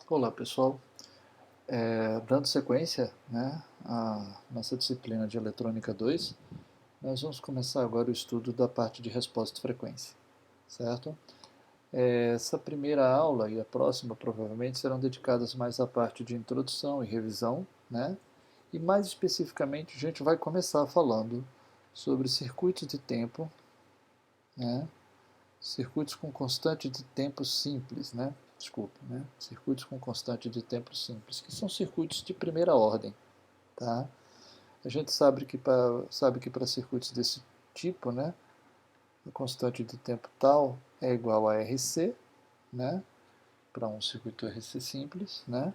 Olá pessoal, dando sequência, né, à nossa disciplina de Eletrônica 2, nós vamos começar agora o estudo da parte de resposta e frequência, certo? Essa primeira aula e a próxima provavelmente serão dedicadas mais à parte de introdução e revisão, né? E mais especificamente a gente vai começar falando sobre circuitos de tempo, né? Circuitos com constante de tempo simples, né? Desculpe, né? Circuitos com constante de tempo simples, que são circuitos de primeira ordem, tá? A gente sabe que para circuitos desse tipo, né, a constante de tempo tal é igual a RC, né? Para um circuito RC simples, né?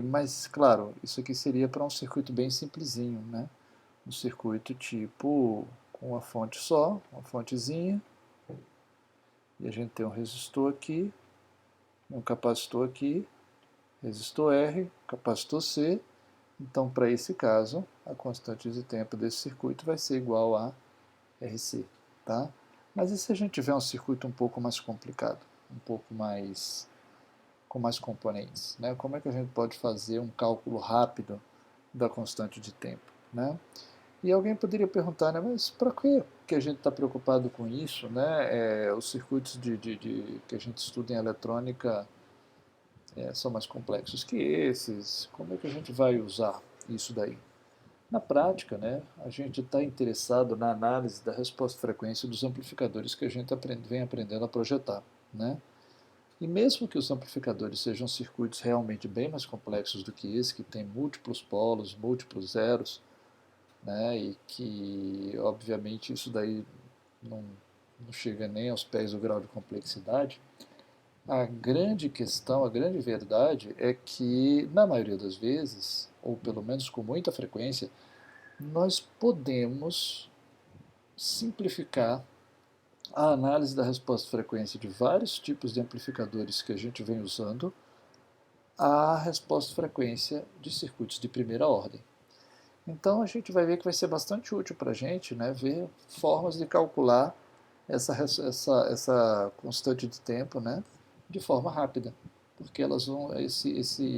Mas, claro, isso aqui seria para um circuito bem simplesinho, né? Um circuito tipo com uma fonte só, uma fontezinha, e a gente tem um resistor aqui, um capacitor aqui, resistor R, capacitor C. Então, para esse caso, a constante de tempo desse circuito vai ser igual a RC. Tá? Mas e se a gente tiver um circuito um pouco mais complicado, um pouco mais com mais componentes? Né? Como é que a gente pode fazer um cálculo rápido da constante de tempo? Né? E alguém poderia perguntar, né, mas para que a gente está preocupado com isso? Né? Os circuitos que a gente estuda em eletrônica são mais complexos que esses. Como é que a gente vai usar isso daí? Na prática, né, a gente está interessado na análise da resposta-frequência dos amplificadores que a gente vem aprendendo a projetar. Né? E mesmo que os amplificadores sejam circuitos realmente bem mais complexos do que esse, que tem múltiplos polos, múltiplos zeros, né, e que, obviamente, isso daí não, não chega nem aos pés do grau de complexidade, a grande questão, a grande verdade é que, na maioria das vezes, ou pelo menos com muita frequência, nós podemos simplificar a análise da resposta-frequência de vários tipos de amplificadores que a gente vem usando à resposta-frequência de circuitos de primeira ordem. Então a gente vai ver que vai ser bastante útil para a gente, né, ver formas de calcular essa constante de tempo, né, de forma rápida, porque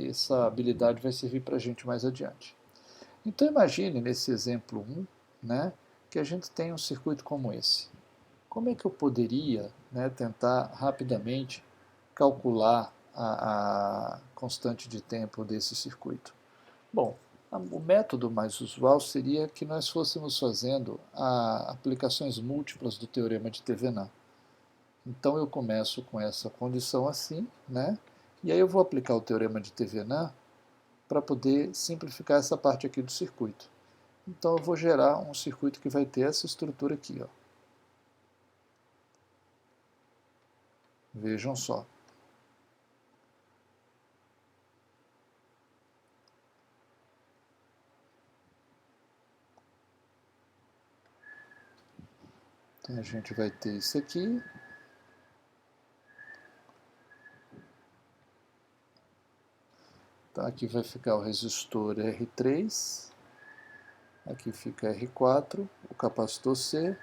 essa habilidade vai servir para a gente mais adiante. Então imagine nesse exemplo 1, né, que a gente tem um circuito como esse. Como é que eu poderia, né, tentar rapidamente calcular a constante de tempo desse circuito? Bom, o método mais usual seria que nós fôssemos fazendo aplicações múltiplas do teorema de Thevenin. Então eu começo com essa condição assim, né? E aí eu vou aplicar o teorema de Thevenin para poder simplificar essa parte aqui do circuito. Então eu vou gerar um circuito que vai ter essa estrutura aqui, ó. Vejam só. Então a gente vai ter isso aqui. Então aqui vai ficar o resistor R3. Aqui fica R4, o capacitor C,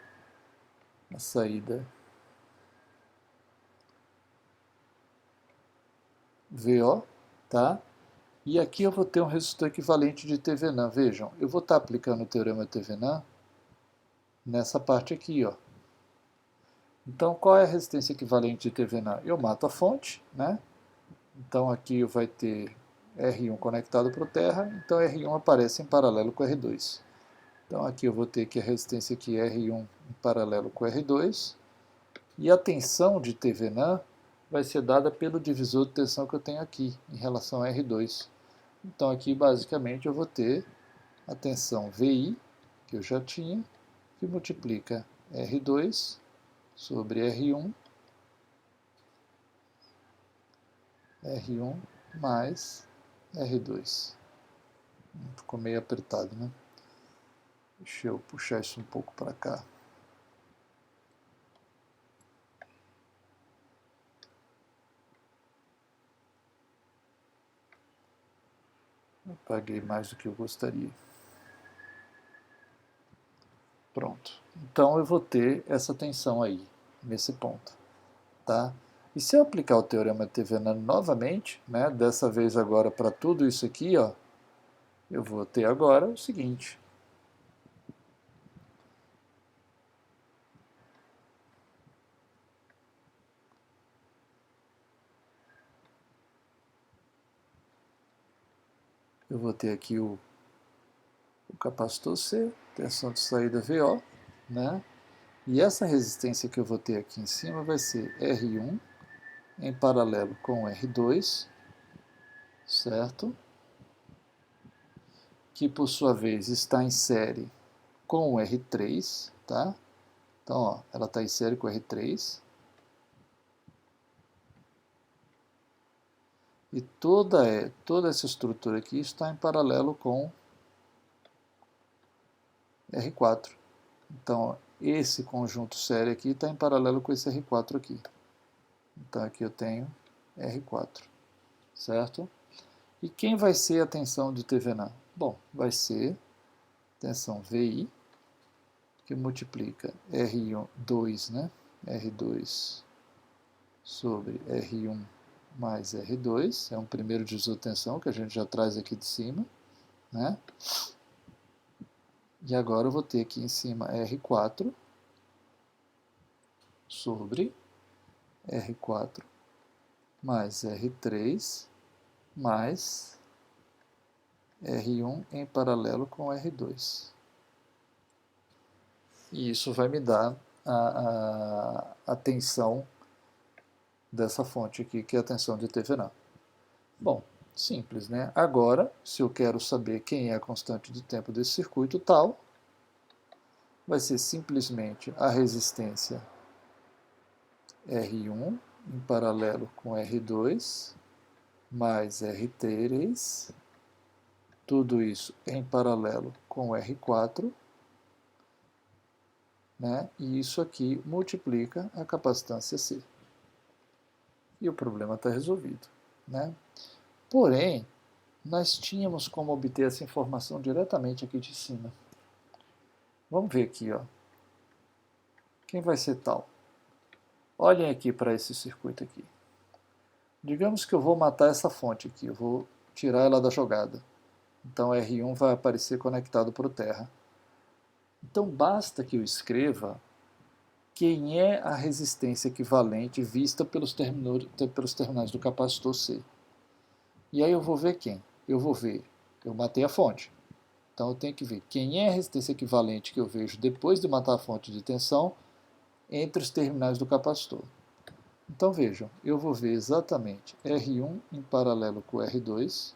a saída VO, tá? E aqui eu vou ter um resistor equivalente de Thevenin. Vejam, eu vou estar aplicando o teorema de Thevenin nessa parte aqui, ó. Então, qual é a resistência equivalente de Thevenin? Eu mato a fonte, né? Então aqui vai ter R1 conectado para o terra, então R1 aparece em paralelo com R2. Então aqui eu vou ter que a resistência aqui é R1 em paralelo com R2, e a tensão de Thevenin vai ser dada pelo divisor de tensão que eu tenho aqui, em relação a R2. Então aqui basicamente eu vou ter a tensão VI, que eu já tinha, que multiplica R2 sobre R1 mais R2. Ficou meio apertado, né? Deixa eu puxar isso um pouco para cá. Apaguei mais do que eu gostaria. Pronto. Então eu vou ter essa tensão aí, nesse ponto. Tá? E se eu aplicar o teorema de Thevenin novamente, né, dessa vez agora para tudo isso aqui, ó, eu vou ter agora o seguinte. Eu vou ter aqui o capacitor C, tensão de saída VO, né? E essa resistência que eu vou ter aqui em cima vai ser R1 em paralelo com R2, certo? Que por sua vez está em série com o R3, tá? Então, ó, ela está em série com o R3. E toda essa estrutura aqui está em paralelo com R4. Então, esse conjunto série aqui está em paralelo com esse R4 aqui. Então, aqui eu tenho R4, certo? E quem vai ser a tensão de Thevenin? Bom, vai ser tensão VI, que multiplica R2, né? R2 sobre R1 mais R2, é um primeiro divisor de tensão que a gente já traz aqui de cima, né? E agora eu vou ter aqui em cima R4 sobre R4 mais R3 mais R1 em paralelo com R2. E isso vai me dar a tensão dessa fonte aqui, que é a tensão de Thevenin. Bom, simples, né? Agora, se eu quero saber quem é a constante de tempo desse circuito tal, vai ser simplesmente a resistência R1 em paralelo com R2 mais R3, tudo isso em paralelo com R4, né? E isso aqui multiplica a capacitância C. E o problema está resolvido, né? Porém, nós tínhamos como obter essa informação diretamente aqui de cima. Vamos ver aqui, ó. Quem vai ser tal? Olhem aqui para esse circuito aqui. Digamos que eu vou matar essa fonte aqui, eu vou tirar ela da jogada. Então R1 vai aparecer conectado para o terra. Então basta que eu escreva quem é a resistência equivalente vista pelos terminais do capacitor C. E aí eu vou ver quem? Eu matei a fonte. Então eu tenho que ver quem é a resistência equivalente que eu vejo depois de matar a fonte de tensão entre os terminais do capacitor. Então vejam, eu vou ver exatamente R1 em paralelo com R2,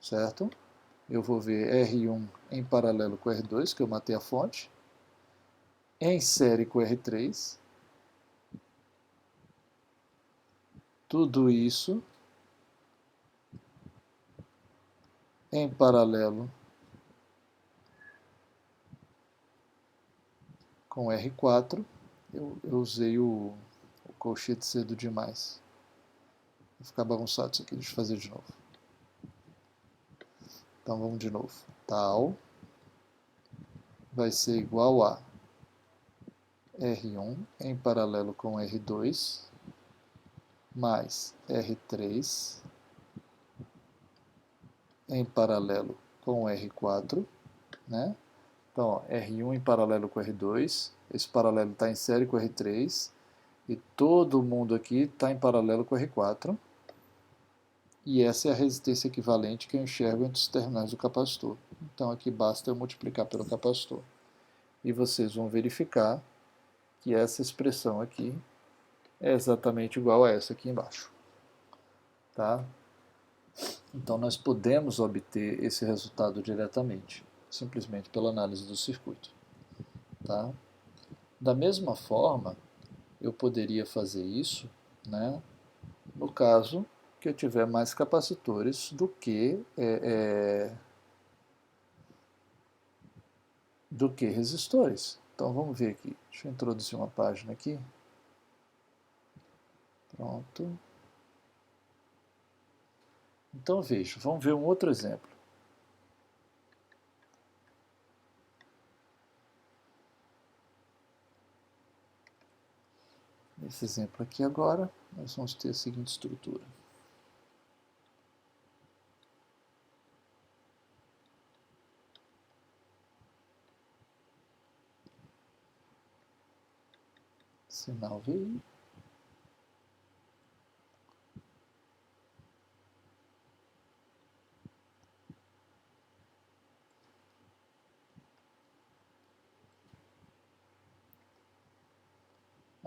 certo? Eu vou ver R1 em paralelo com R2, que eu matei a fonte, em série com R3, tudo isso em paralelo com R4. Eu usei o colchete cedo demais. Vai ficar bagunçado isso aqui, deixa eu fazer de novo. Então vamos de novo. Tal vai ser igual a R1 em paralelo com R2 mais R3 em paralelo com R4, né? Então, ó, R1 em paralelo com R2, esse paralelo está em série com R3, e todo mundo aqui está em paralelo com R4, e essa é a resistência equivalente que eu enxergo entre os terminais do capacitor. Então aqui basta eu multiplicar pelo capacitor. E vocês vão verificar que essa expressão aqui é exatamente igual a essa aqui embaixo. Tá? Então nós podemos obter esse resultado diretamente, simplesmente pela análise do circuito. Tá? Da mesma forma, eu poderia fazer isso, né, no caso que eu tiver mais capacitores do que resistores. Então vamos ver aqui. Deixa eu introduzir uma página aqui. Pronto. Então veja, vamos ver um outro exemplo. Esse exemplo aqui agora, nós vamos ter a seguinte estrutura. Sinal VI.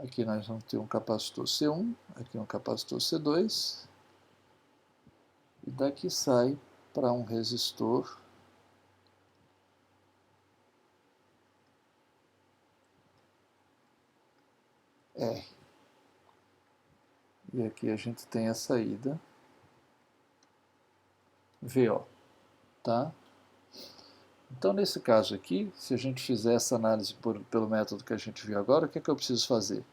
Aqui nós vamos ter um capacitor C1, aqui um capacitor C2, e daqui sai para um resistor R. E aqui a gente tem a saída VO, tá? Então, nesse caso aqui, se a gente fizer essa análise pelo método que a gente viu agora, o que é que eu preciso fazer?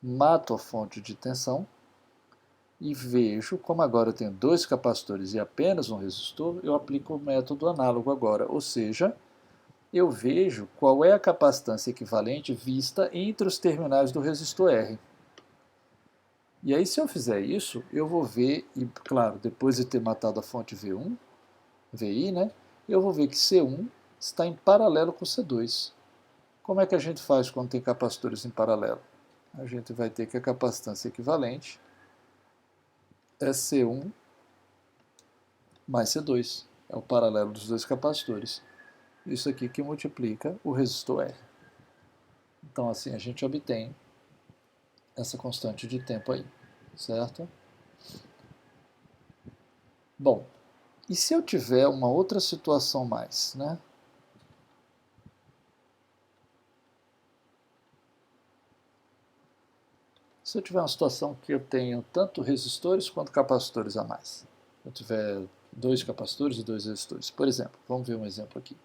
Mato a fonte de tensão e vejo, como agora eu tenho dois capacitores e apenas um resistor, eu aplico o método análogo agora, ou seja, eu vejo qual é a capacitância equivalente vista entre os terminais do resistor R. E aí, se eu fizer isso, eu vou ver, e claro, depois de ter matado a fonte V1, VI, né, eu vou ver que C1 está em paralelo com C2. Como é que a gente faz quando tem capacitores em paralelo? A gente vai ter que a capacitância equivalente é C1 mais C2. É o paralelo dos dois capacitores. Isso aqui que multiplica o resistor R. Então, assim, a gente obtém essa constante de tempo aí, certo? Bom, e se eu tiver uma outra situação mais, né? Se eu tiver uma situação que eu tenho tanto resistores quanto capacitores a mais. Se eu tiver dois capacitores e dois resistores. Por exemplo, vamos ver um exemplo aqui.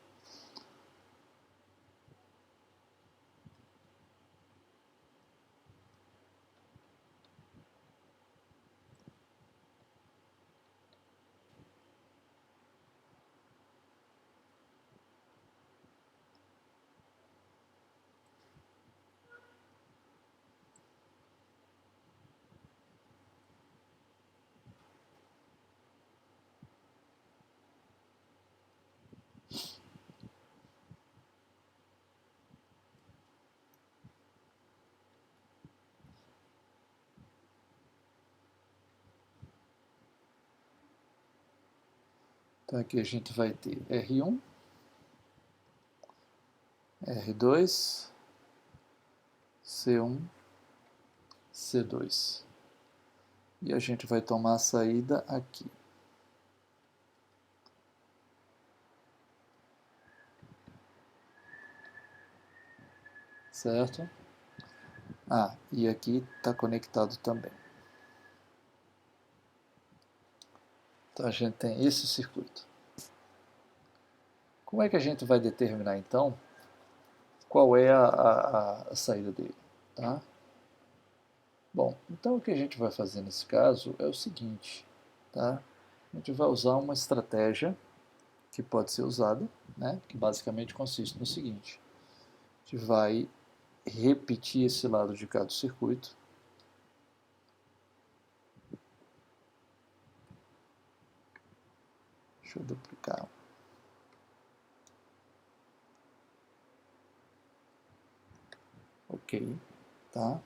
Então aqui a gente vai ter R1, R2, C1, C2. E a gente vai tomar a saída aqui. Certo? Ah, e aqui está conectado também. Então a gente tem esse circuito. Como é que a gente vai determinar então qual é a saída dele? Tá? Bom, então o que a gente vai fazer nesse caso é o seguinte, tá? A gente vai usar uma estratégia que pode ser usada, né? Que basicamente consiste no seguinte: a gente vai repetir esse lado de cada circuito. Deixa eu duplicar. Ok, tá?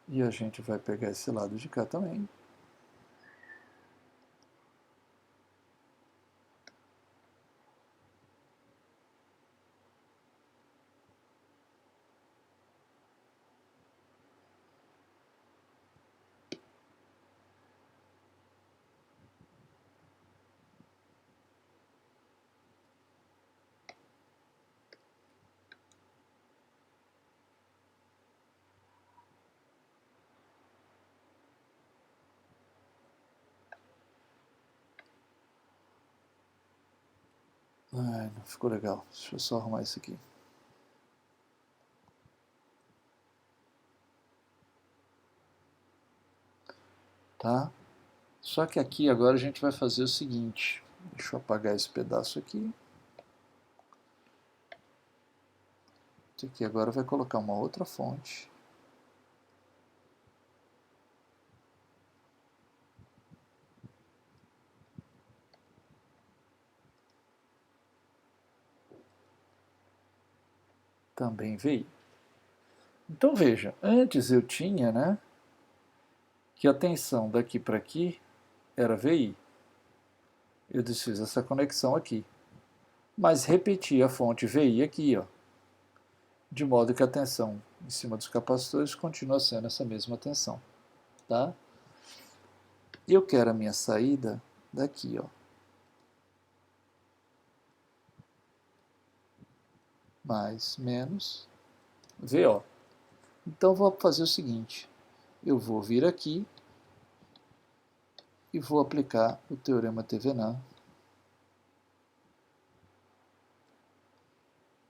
E a gente vai pegar esse lado de cá também. Ai, não ficou legal. Deixa eu só arrumar isso aqui. Tá? Só que aqui agora a gente vai fazer o seguinte. Deixa eu apagar esse pedaço aqui. Isso aqui agora vai colocar uma outra fonte. Também VI. Então veja, antes eu tinha, né, que a tensão daqui para aqui era VI. Eu desfiz essa conexão aqui. Mas repeti a fonte VI aqui, ó, de modo que a tensão em cima dos capacitores continua sendo essa mesma tensão. Tá? Eu quero a minha saída daqui, ó. Mais, menos, VO. Então vou fazer o seguinte, eu vou vir aqui e vou aplicar o teorema Thevenin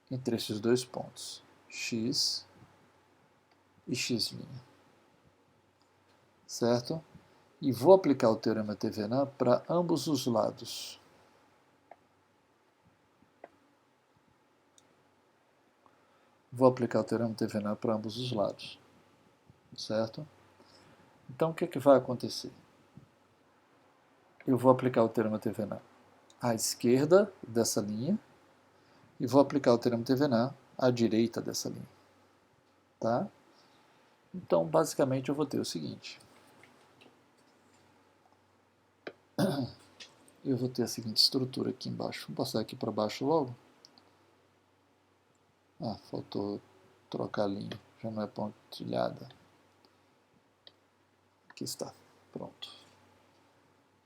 entre esses dois pontos, x e x'. Certo? E vou aplicar o teorema Thevenin para ambos os lados. Vou aplicar o teorema Thevenin para ambos os lados. Certo? Então o que vai acontecer? Eu vou aplicar o teorema Thevenin à esquerda dessa linha e vou aplicar o teorema Thevenin à direita dessa linha. Tá? Então, basicamente, eu vou ter o seguinte. Eu vou ter a seguinte estrutura aqui embaixo. Vou passar aqui para baixo logo. Ah, faltou trocar a linha. Já não é pontilhada. Aqui está. Pronto.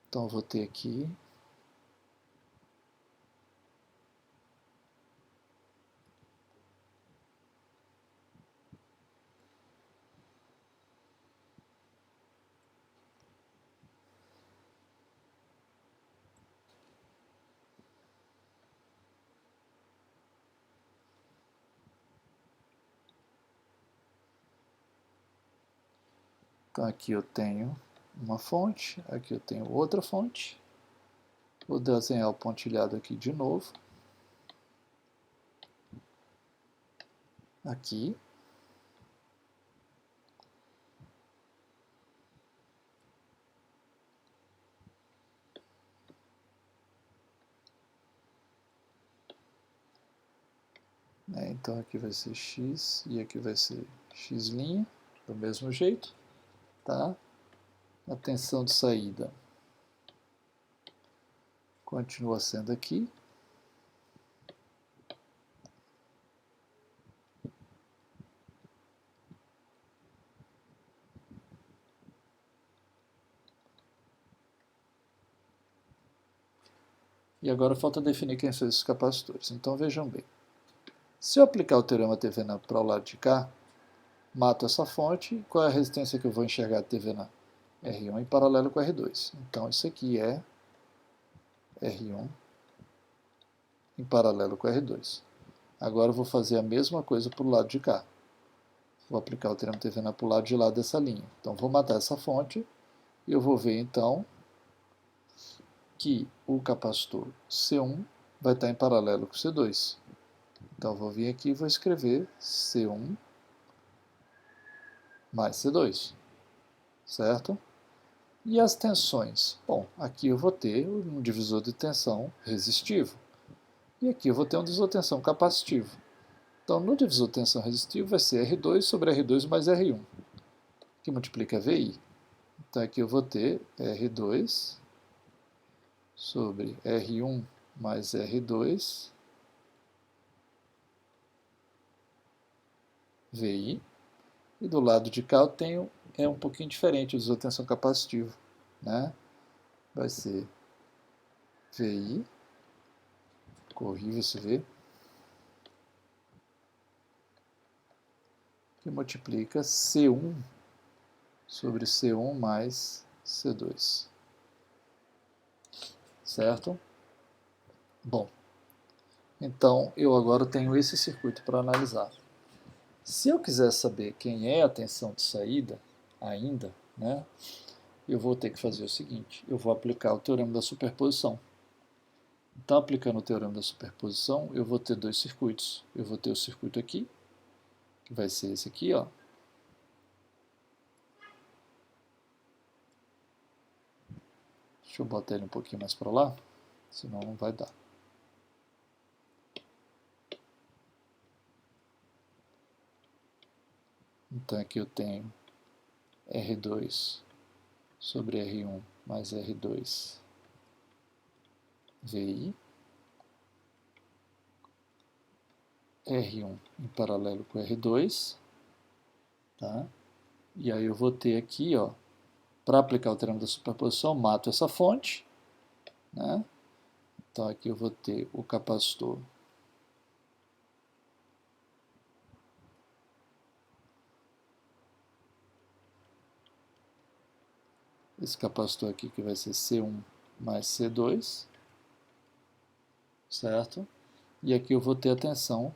Então, eu vou ter aqui. Então, aqui eu tenho uma fonte. Aqui eu tenho outra fonte. Vou desenhar o pontilhado aqui de novo. Aqui. Então aqui vai ser x e aqui vai ser x', do mesmo jeito. Tá? A tensão de saída continua sendo aqui. E agora falta definir quem são esses capacitores. Então vejam bem. Se eu aplicar o teorema Thevenin para o lado de cá, mato essa fonte. Qual é a resistência que eu vou enxergar de Thevenin? R1 em paralelo com R2. Então isso aqui é R1 em paralelo com R2. Agora eu vou fazer a mesma coisa para o lado de cá. Vou aplicar o teorema Thevenin para o lado de lá dessa linha. Então vou matar essa fonte e eu vou ver então que o capacitor C1 vai estar em paralelo com o C2. Então eu vou vir aqui e vou escrever C1 mais C2. Certo? E as tensões? Bom, aqui eu vou ter um divisor de tensão resistivo. E aqui eu vou ter um divisor de tensão capacitivo. Então, no divisor de tensão resistivo vai ser R2 sobre R2 mais R1, que multiplica VI. Então, aqui eu vou ter R2 sobre R1 mais R2 VI. E do lado de cá eu tenho um pouquinho diferente o divisor de tensão capacitivo. Né? Vai ser VI, corrível esse V, que multiplica C1 sobre C1 mais C2. Certo? Bom, então eu agora tenho esse circuito para analisar. Se eu quiser saber quem é a tensão de saída, ainda, né, eu vou ter que fazer o seguinte, eu vou aplicar o teorema da superposição. Então, aplicando o teorema da superposição, eu vou ter dois circuitos. Eu vou ter o circuito aqui que vai ser esse aqui, ó. Deixa eu botar ele um pouquinho mais para lá, senão não vai dar. Então aqui eu tenho R2 sobre R1 mais R2 VI, R1 em paralelo com R2, tá? E aí eu vou ter aqui, ó, para aplicar o teorema da superposição, mato essa fonte, né? Então aqui eu vou ter o capacitor esse capacitor aqui que vai ser C1 mais C2, certo? E aqui eu vou ter a tensão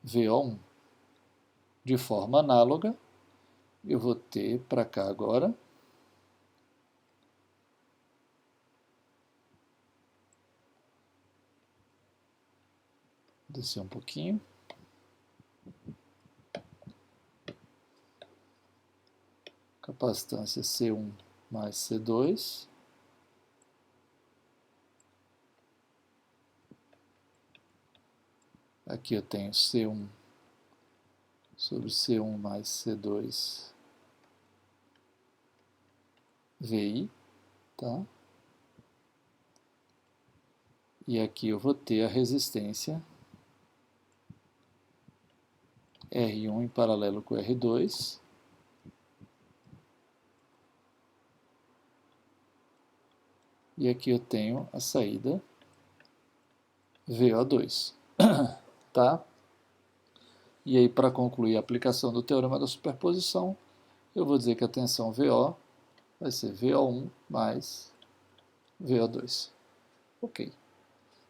VO1. De forma análoga, eu vou ter para cá agora descer um pouquinho. Capacitância C1 mais C2. Aqui eu tenho C1 sobre C1 mais C2 VI, tá? E aqui eu vou ter a resistência R1 em paralelo com R2. E aqui eu tenho a saída VO2, tá? E aí, para concluir a aplicação do teorema da superposição, eu vou dizer que a tensão VO vai ser VO1 mais VO2. Ok.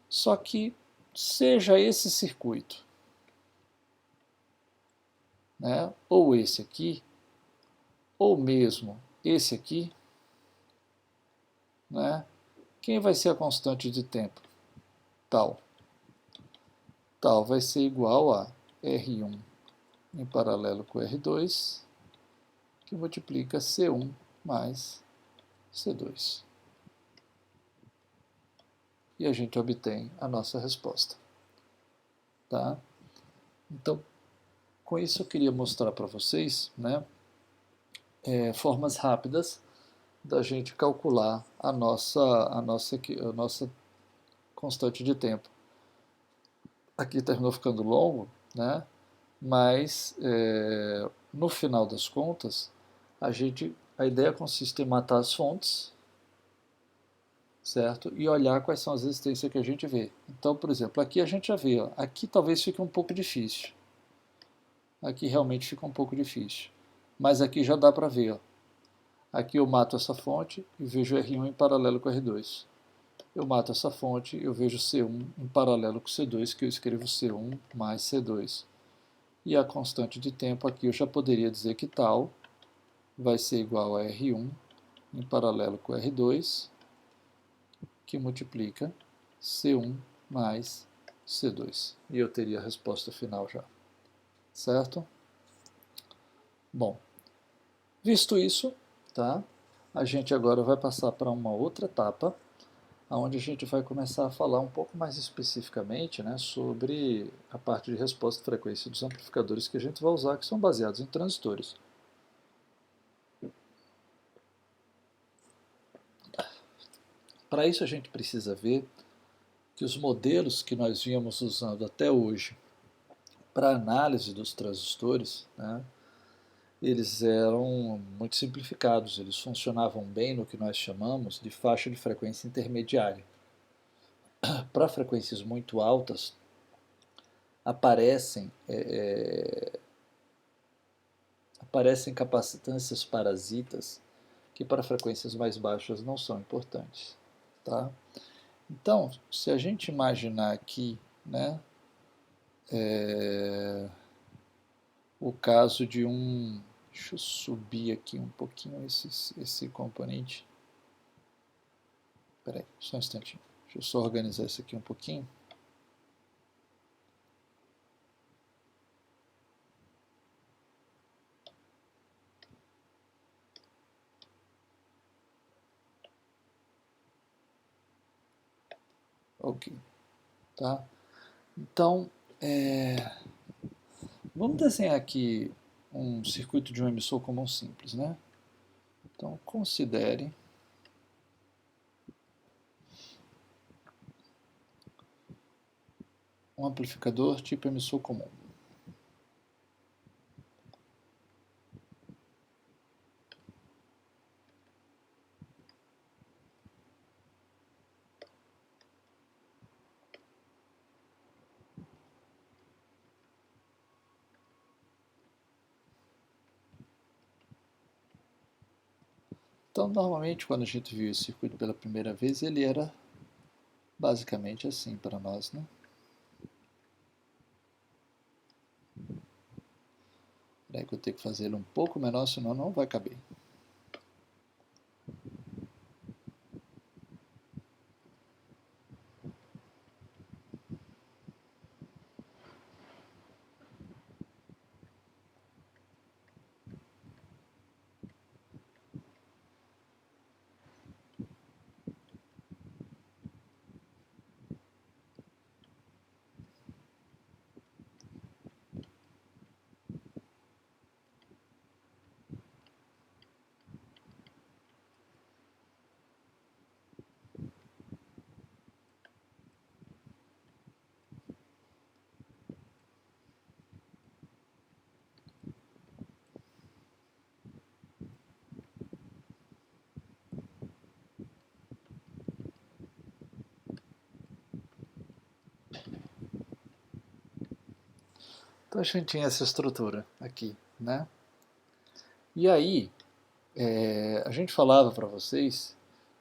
Só que, seja esse circuito, né, ou esse aqui, ou mesmo esse aqui, né, quem vai ser a constante de tempo? Tal. Tal vai ser igual a R1 em paralelo com R2, que multiplica C1 mais C2. E a gente obtém a nossa resposta. Tá? Então, com isso eu queria mostrar para vocês, né, formas rápidas da gente calcular a nossa constante de tempo. Aqui terminou ficando longo, né? Mas no final das contas, a ideia consiste em matar as fontes, certo? E olhar quais são as resistências que a gente vê. Então, por exemplo, aqui a gente já vê, ó, aqui talvez fique um pouco difícil. Aqui realmente fica um pouco difícil. Mas aqui já dá para ver, ó. Aqui eu mato essa fonte e vejo R1 em paralelo com R2. Eu mato essa fonte, eu vejo C1 em paralelo com C2, que eu escrevo C1 mais C2. E a constante de tempo aqui eu já poderia dizer que tal vai ser igual a R1 em paralelo com R2, que multiplica C1 mais C2. E eu teria a resposta final já. Certo? Bom, visto isso, tá? A gente agora vai passar para uma outra etapa, onde a gente vai começar a falar um pouco mais especificamente, né, sobre a parte de resposta de frequência dos amplificadores que a gente vai usar, que são baseados em transistores. Para isso a gente precisa ver que os modelos que nós vínhamos usando até hoje para análise dos transistores, né, eles eram muito simplificados, eles funcionavam bem no que nós chamamos de faixa de frequência intermediária. Para frequências muito altas, aparecem capacitâncias parasitas que para frequências mais baixas não são importantes. Tá? Então, se a gente imaginar aqui, né, o caso de um... Deixa eu subir aqui um pouquinho esse componente. Espera aí, só um instantinho. Deixa eu só organizar isso aqui um pouquinho. Ok, tá? Então, vamos desenhar aqui um circuito de um emissor comum simples, né? Então, considere um amplificador tipo emissor comum. Então, normalmente, quando a gente viu esse circuito pela primeira vez, ele era basicamente assim para nós, né? Daí que eu tenho que fazer ele um pouco menor, senão não vai caber. Então a gente tinha essa estrutura aqui, né? E aí, a gente falava para vocês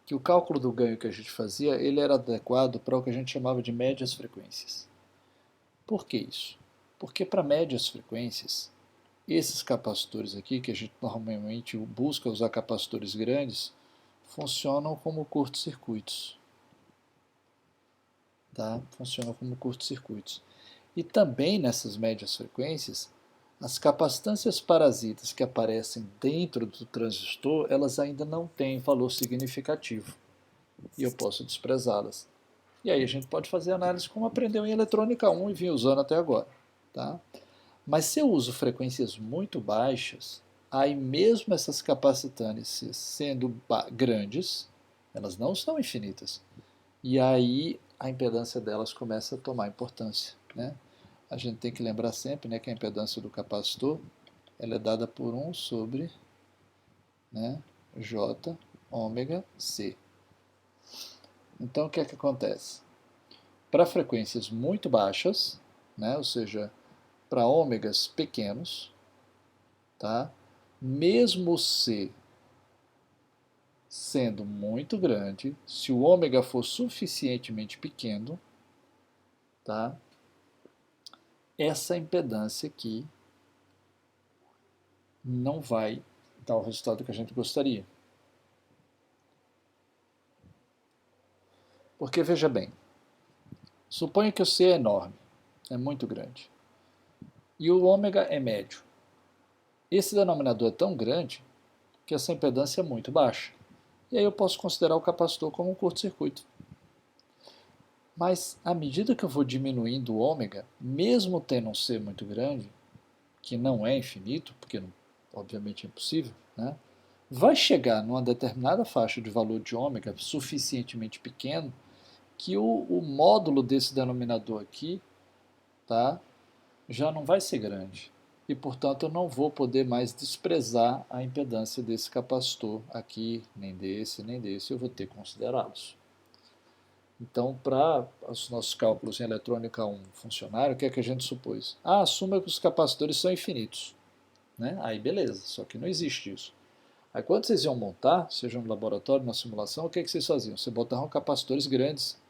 que o cálculo do ganho que a gente fazia, ele era adequado para o que a gente chamava de médias frequências. Por que isso? Porque para médias frequências, esses capacitores aqui, que a gente normalmente busca usar capacitores grandes, funcionam como curtos-circuitos. Tá? Funcionam como curtos-circuitos. E também nessas médias frequências, as capacitâncias parasitas que aparecem dentro do transistor, elas ainda não têm valor significativo. E eu posso desprezá-las. E aí a gente pode fazer análise como aprendeu em eletrônica 1 e vinha usando até agora. Tá? Mas se eu uso frequências muito baixas, aí mesmo essas capacitâncias sendo grandes, elas não são infinitas. E aí a impedância delas começa a tomar importância, né? A gente tem que lembrar sempre, né, que a impedância do capacitor ela é dada por 1 sobre, né, J ômega C. Então o que é que acontece? Para frequências muito baixas, né, ou seja, para ômegas pequenos, tá? Mesmo C sendo muito grande, se o ômega for suficientemente pequeno, tá? Essa impedância aqui não vai dar o resultado que a gente gostaria. Porque, veja bem, suponha que o C é enorme, é muito grande, e o ômega é médio. Esse denominador é tão grande que essa impedância é muito baixa. E aí eu posso considerar o capacitor como um curto-circuito. Mas, à medida que eu vou diminuindo o ômega, mesmo tendo um C muito grande, que não é infinito, porque obviamente é impossível, né? Vai chegar numa determinada faixa de valor de ômega suficientemente pequeno que o módulo desse denominador aqui, tá, já não vai ser grande. E, portanto, eu não vou poder mais desprezar a impedância desse capacitor aqui, nem desse, nem desse, eu vou ter que considerá-los. Então, para os nossos cálculos em eletrônica 1 funcionarem, o que é que a gente supôs? Assuma que os capacitores são infinitos. Né? Aí beleza, só que não existe isso. Aí quando vocês iam montar, seja no laboratório, na simulação, o que é que vocês faziam? Você botavam capacitores grandes,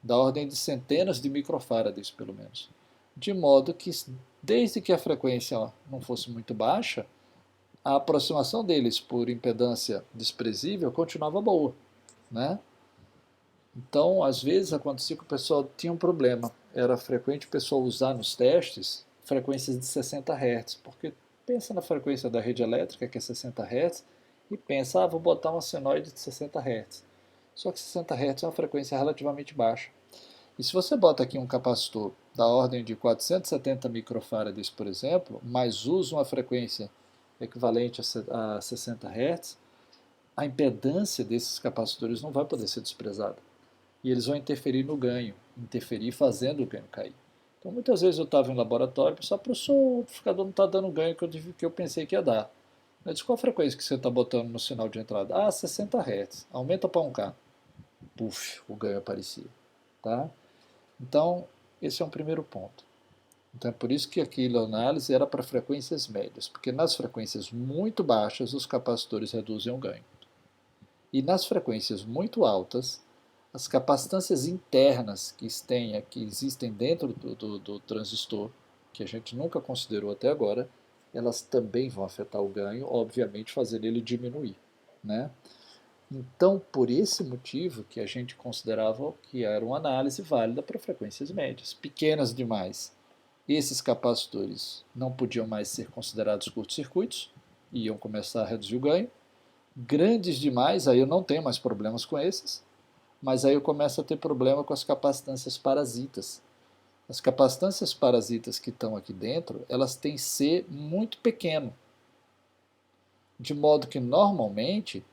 da ordem de centenas de microfarads, pelo menos. De modo que, desde que a frequência não fosse muito baixa, a aproximação deles por impedância desprezível continuava boa. Né? Então, às vezes acontecia que o pessoal tinha um problema. Era frequente o pessoal usar nos testes frequências de 60 Hz, porque pensa na frequência da rede elétrica, que é 60 Hz, e pensa, vou botar uma senoide de 60 Hz. Só que 60 Hz é uma frequência relativamente baixa. E se você bota aqui um capacitor da ordem de 470 microfarads, por exemplo, mas usa uma frequência equivalente a 60 Hz, a impedância desses capacitores não vai poder ser desprezada. E eles vão interferir no ganho, interferir fazendo o ganho cair. Então, muitas vezes eu estava em laboratório, só professor, o amplificador não está dando o ganho que eu pensei que ia dar. Eu disse, qual a frequência que você está botando no sinal de entrada? Ah, 60 Hz. Aumenta para 1K. Puf, o ganho aparecia. Tá? Então, esse é um primeiro ponto. Então, é por isso que aquilo, a análise era para frequências médias, porque nas frequências muito baixas, os capacitores reduzem o ganho. E nas frequências muito altas, as capacitâncias internas que existem dentro do transistor, que a gente nunca considerou até agora, elas também vão afetar o ganho, obviamente fazendo ele diminuir. Né? Então, por esse motivo que a gente considerava que era uma análise válida para frequências médias. Pequenas demais, esses capacitores não podiam mais ser considerados curtos-circuitos, iam começar a reduzir o ganho. Grandes demais, aí eu não tenho mais problemas com esses, mas aí eu começo a ter problema com as capacitâncias parasitas. As capacitâncias parasitas que estão aqui dentro, elas têm C muito pequeno, de modo que normalmente,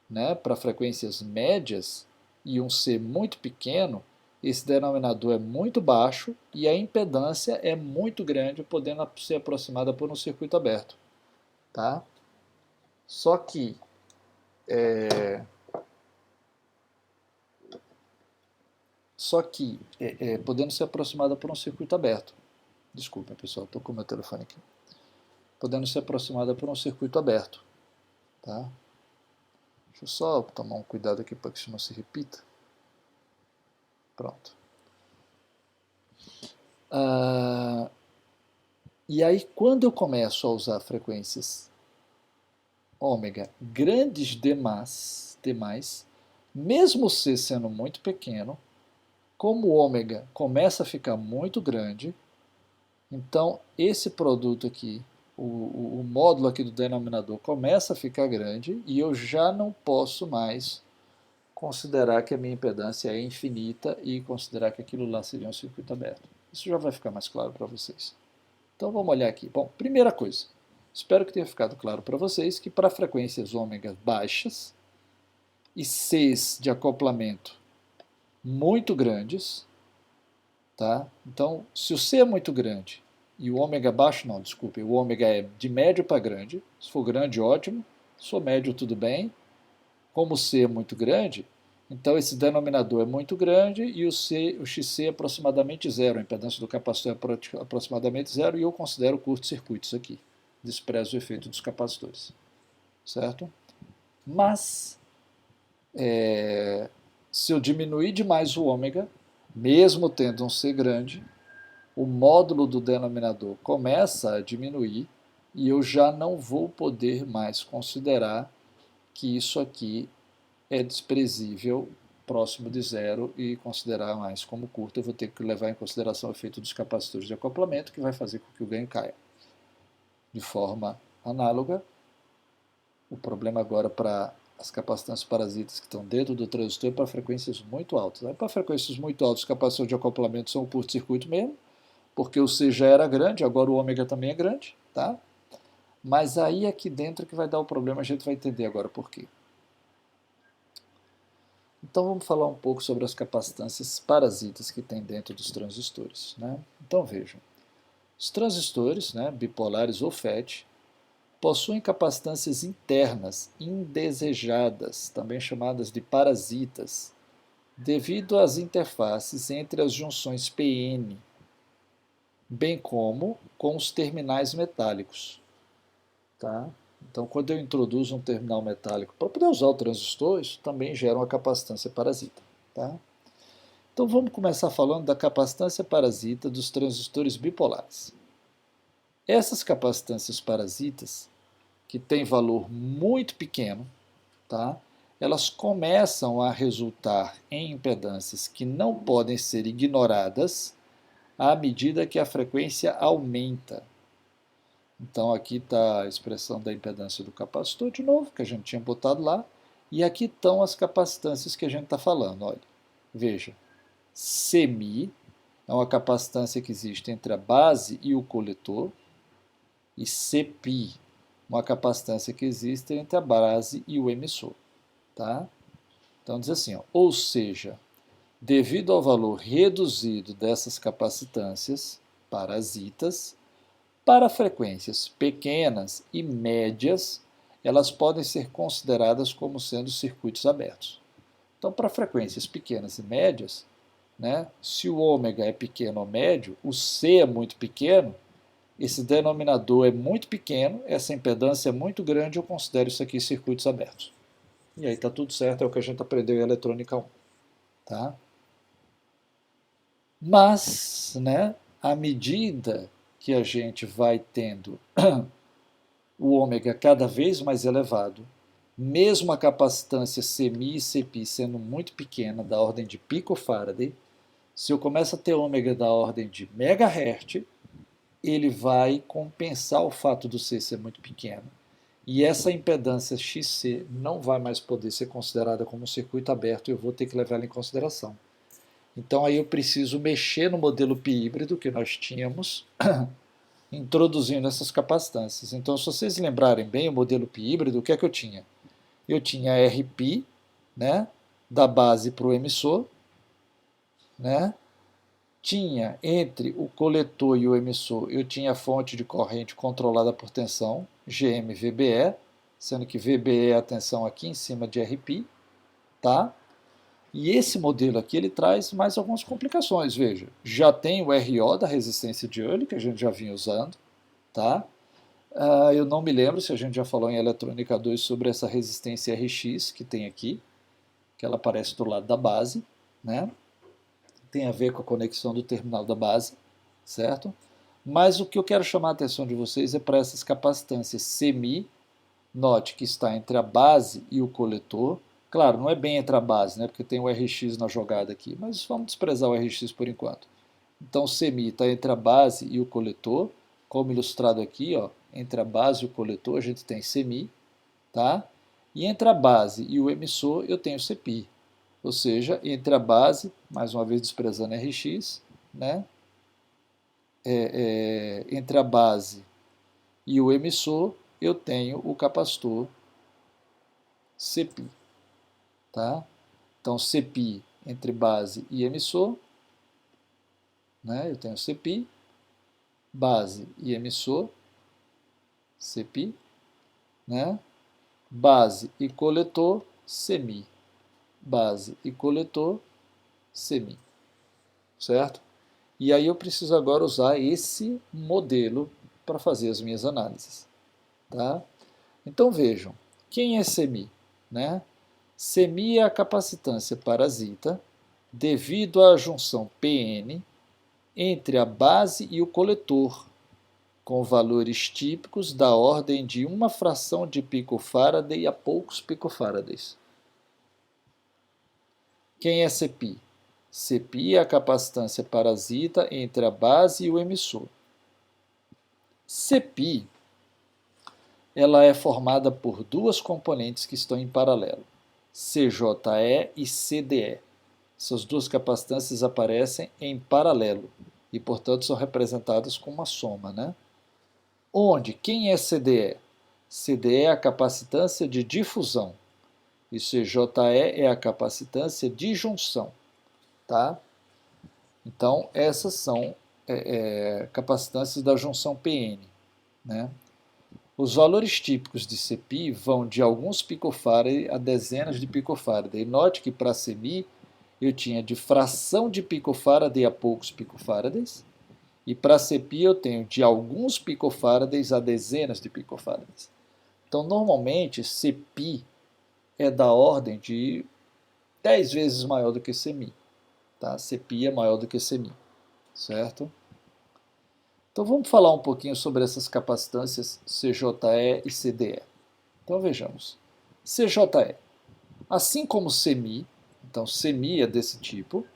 né, para frequências médias e um C muito pequeno, esse denominador é muito baixo e a impedância é muito grande, podendo ser aproximada por um circuito aberto. Tá? Só que podendo ser aproximada por um circuito aberto. Desculpa, pessoal, estou com o meu telefone aqui. Podendo ser aproximada por um circuito aberto. Tá? Deixa eu só tomar um cuidado aqui para que isso não se repita. Pronto. E aí, quando eu começo a usar frequências ômega grandes demais, mesmo C sendo muito pequeno, como o ômega começa a ficar muito grande, então esse produto aqui, o módulo aqui do denominador começa a ficar grande e eu já não posso mais considerar que a minha impedância é infinita e considerar que aquilo lá seria um circuito aberto. Isso já vai ficar mais claro para vocês. Então vamos olhar aqui. Bom, primeira coisa, espero que tenha ficado claro para vocês que para frequências ômega baixas e Cs de acoplamento muito grandes, tá? Então, se o C é muito grande e o ômega baixo, não, desculpe, o ômega é de médio para grande, se for grande, ótimo, se for médio, tudo bem. Como o C é muito grande, então esse denominador é muito grande e o XC é aproximadamente zero, a impedância do capacitor é aproximadamente zero e eu considero curto-circuitos aqui. Desprezo o efeito dos capacitores. Certo? Mas, se eu diminuir demais o ômega, mesmo tendo um C grande, o módulo do denominador começa a diminuir e eu já não vou poder mais considerar que isso aqui é desprezível, próximo de zero, e considerar mais como curto, eu vou ter que levar em consideração o efeito dos capacitores de acoplamento, que vai fazer com que o ganho caia. De forma análoga, o problema agora para as capacitâncias parasitas que estão dentro do transistor é para frequências muito altas. Para frequências muito altas, os capacitores de acoplamento são o curto-circuito mesmo, porque o C já era grande, agora o ômega também é grande, tá? Mas aí aqui dentro que vai dar o problema, a gente vai entender agora por quê. Então vamos falar um pouco sobre as capacitâncias parasitas que tem dentro dos transistores. Né? Então vejam, os transistores, né, bipolares ou FET, possuem capacitâncias internas indesejadas, também chamadas de parasitas, devido às interfaces entre as junções PN, bem como com os terminais metálicos. Tá? Então, quando eu introduzo um terminal metálico para poder usar o transistor, isso também gera uma capacitância parasita. Tá? Então, vamos começar falando da capacitância parasita dos transistores bipolares. Essas capacitâncias parasitas, que têm valor muito pequeno, tá? Elas começam a resultar em impedâncias que não podem ser ignoradas à medida que a frequência aumenta. Então aqui está a expressão da impedância do capacitor de novo, que a gente tinha botado lá, e aqui estão as capacitâncias que a gente está falando. Olha, veja, Cmi é uma capacitância que existe entre a base e o coletor. E Cpi, uma capacitância que existe entre a base e o emissor. Tá? Então diz assim, ó, ou seja, devido ao valor reduzido dessas capacitâncias parasitas, para frequências pequenas e médias, elas podem ser consideradas como sendo circuitos abertos. Então, para frequências pequenas e médias, né, se o ômega é pequeno ou médio, o C é muito pequeno, esse denominador é muito pequeno, essa impedância é muito grande, eu considero isso aqui circuitos abertos. E aí está tudo certo, é o que a gente aprendeu em eletrônica 1. Tá? Mas, né, à medida que a gente vai tendo o ômega cada vez mais elevado, mesmo a capacitância Cmi e Cpi sendo muito pequena, da ordem de picofaraday, se eu começo a ter ômega da ordem de megahertz, ele vai compensar o fato do C ser muito pequeno. E essa impedância XC não vai mais poder ser considerada como um circuito aberto, eu vou ter que levar ela em consideração. Então aí eu preciso mexer no modelo pi híbrido que nós tínhamos, introduzindo essas capacitâncias. Então, se vocês lembrarem bem o modelo pi híbrido, o que é que eu tinha? Eu tinha Rπ, né, da base para o emissor, né, tinha entre o coletor e o emissor, eu tinha a fonte de corrente controlada por tensão, GM-VBE, sendo que VBE é a tensão aqui em cima de Rπ, tá? E esse modelo aqui, ele traz mais algumas complicações, veja. Já tem o RO da resistência de Early, que a gente já vinha usando, tá? Eu não me lembro se a gente já falou em eletrônica 2 sobre essa resistência Rx que tem aqui, que ela aparece do lado da base, né? Tem a ver com a conexão do terminal da base, certo? Mas o que eu quero chamar a atenção de vocês é para essas capacitâncias semi, note que está entre a base e o coletor. Claro, não é bem entre a base, né? Porque tem o Rx na jogada aqui, mas vamos desprezar o Rx por enquanto. Então, o semi está entre a base e o coletor, como ilustrado aqui, ó, entre a base e o coletor a gente tem semi, tá? E entre a base e o emissor eu tenho Cpi. Ou seja, entre a base, mais uma vez desprezando Rx, né? Entre a base e o emissor eu tenho o capacitor Cpi. Tá? Então, Cpi entre base e emissor, né? Eu tenho Cpi, base e emissor, Cpi, né? Base e coletor, semi. Base e coletor, semi. Certo? E aí eu preciso agora usar esse modelo para fazer as minhas análises. Tá? Então vejam, quem é semi? Né? Semi é a capacitância parasita devido à junção Pn entre a base e o coletor, com valores típicos da ordem de uma fração de picofaraday a poucos picofarads. Quem é Cpi? Cpi é a capacitância parasita entre a base e o emissor. Cpi ela é formada por duas componentes que estão em paralelo, CJE e CDE. Essas duas capacitâncias aparecem em paralelo e, portanto, são representadas com uma soma, né? Onde? Quem é CDE? CDE é a capacitância de difusão e CJE é a capacitância de junção. Tá? Então, essas são capacitâncias da junção PN. Né? Os valores típicos de Cpi vão de alguns picofarads a dezenas de picofarads. E note que para semi eu tinha de fração de picofarad a poucos picofarads, e para Cpi eu tenho de alguns picofarads a dezenas de picofarads. Então, normalmente, Cpi é da ordem de 10 vezes maior do que Cmi. Tá? Cpi é maior do que Cmi, certo? Então vamos falar um pouquinho sobre essas capacitâncias CJE e CDE. Então vejamos. CJE, assim como Cmi, então Cmi é desse tipo,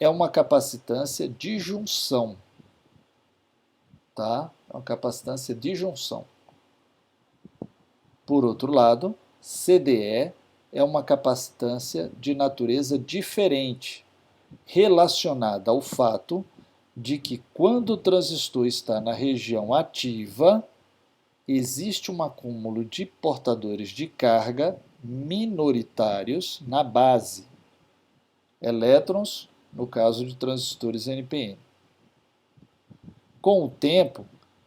é uma capacitância de junção. Tá? É uma capacitância de junção. Por outro lado, CDE é uma capacitância de natureza diferente. relacionada ao fato de que quando o transistor está na região ativa, existe um acúmulo de portadores de carga minoritários na base, elétrons, no caso de transistores NPN. Com o tempo,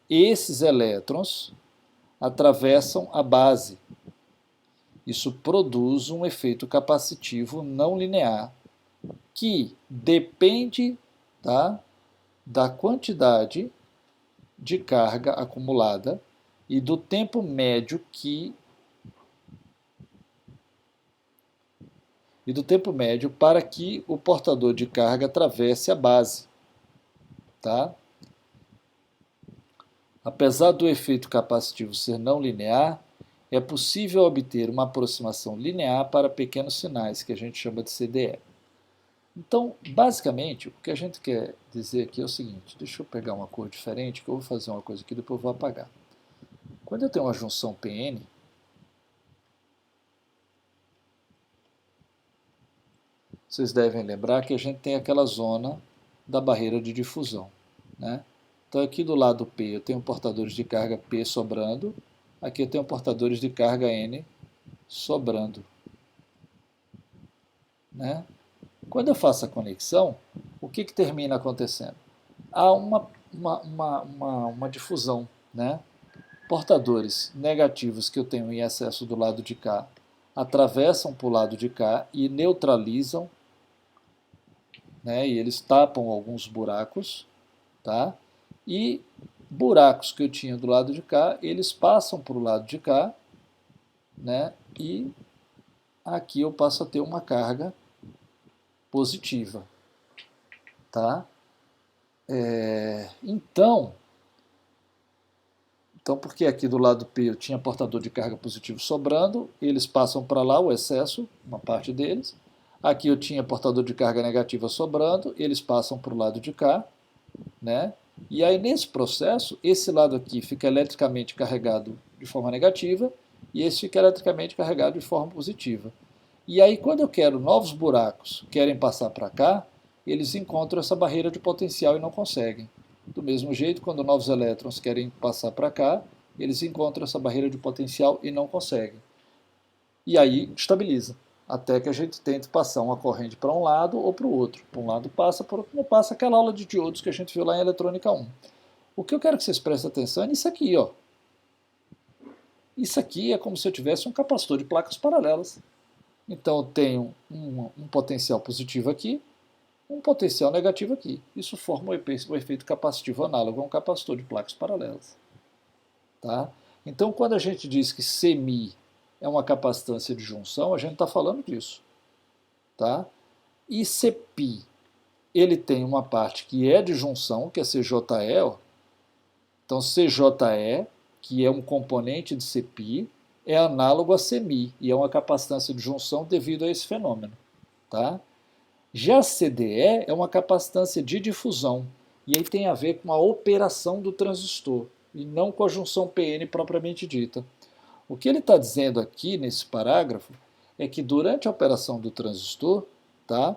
esses elétrons atravessam a base. Isso produz um efeito capacitivo não linear, que depende, tá, da quantidade de carga acumulada e do tempo médio para que o portador de carga atravesse a base, tá? Apesar do efeito capacitivo ser não linear, é possível obter uma aproximação linear para pequenos sinais, que a gente chama de CDE. Então, basicamente, o que a gente quer dizer aqui é o seguinte, deixa eu pegar uma cor diferente, que eu vou fazer uma coisa aqui, depois eu vou apagar. Quando eu tenho uma junção PN, vocês devem lembrar que a gente tem aquela zona da barreira de difusão, né? Então aqui do lado P eu tenho portadores de carga P sobrando, aqui eu tenho portadores de carga N sobrando, né? Quando eu faço a conexão, o que termina acontecendo? Há uma difusão, né? Portadores negativos que eu tenho em excesso do lado de cá atravessam para o lado de cá e neutralizam, né? E eles tapam alguns buracos, tá? E buracos que eu tinha do lado de cá, eles passam para o lado de cá, né? E aqui eu passo a ter uma carga positiva, tá? Então, porque aqui do lado P eu tinha portador de carga positivo sobrando, eles passam para lá o excesso, uma parte deles. Aqui eu tinha portador de carga negativa sobrando, eles passam para o lado de cá, né? E aí nesse processo, esse lado aqui fica eletricamente carregado de forma negativa e esse fica eletricamente carregado de forma positiva. E aí quando eu quero novos buracos, querem passar para cá, eles encontram essa barreira de potencial e não conseguem. Do mesmo jeito, quando novos elétrons querem passar para cá, eles encontram essa barreira de potencial e não conseguem. E aí estabiliza, até que a gente tente passar uma corrente para um lado ou para o outro. Para um lado passa, para o outro não passa, aquela aula de diodos que a gente viu lá em Eletrônica 1. O que eu quero que vocês prestem atenção é nisso aqui, ó. Isso aqui é como se eu tivesse um capacitor de placas paralelas. Então eu tenho um potencial positivo aqui, um potencial negativo aqui. Isso forma o efeito capacitivo análogo a um capacitor de placas paralelas. Tá? Então, quando a gente diz que Cmi é uma capacitância de junção, a gente está falando disso. Tá? E Cpi, ele tem uma parte que é de junção, que é CJE. Ó. Então, CJE, que é um componente de Cpi, é análogo a Cmi, e é uma capacitância de junção devido a esse fenômeno. Tá? Já CDE é uma capacitância de difusão, e aí tem a ver com a operação do transistor, e não com a junção PN propriamente dita. O que ele está dizendo aqui nesse parágrafo é que durante a operação do transistor, tá,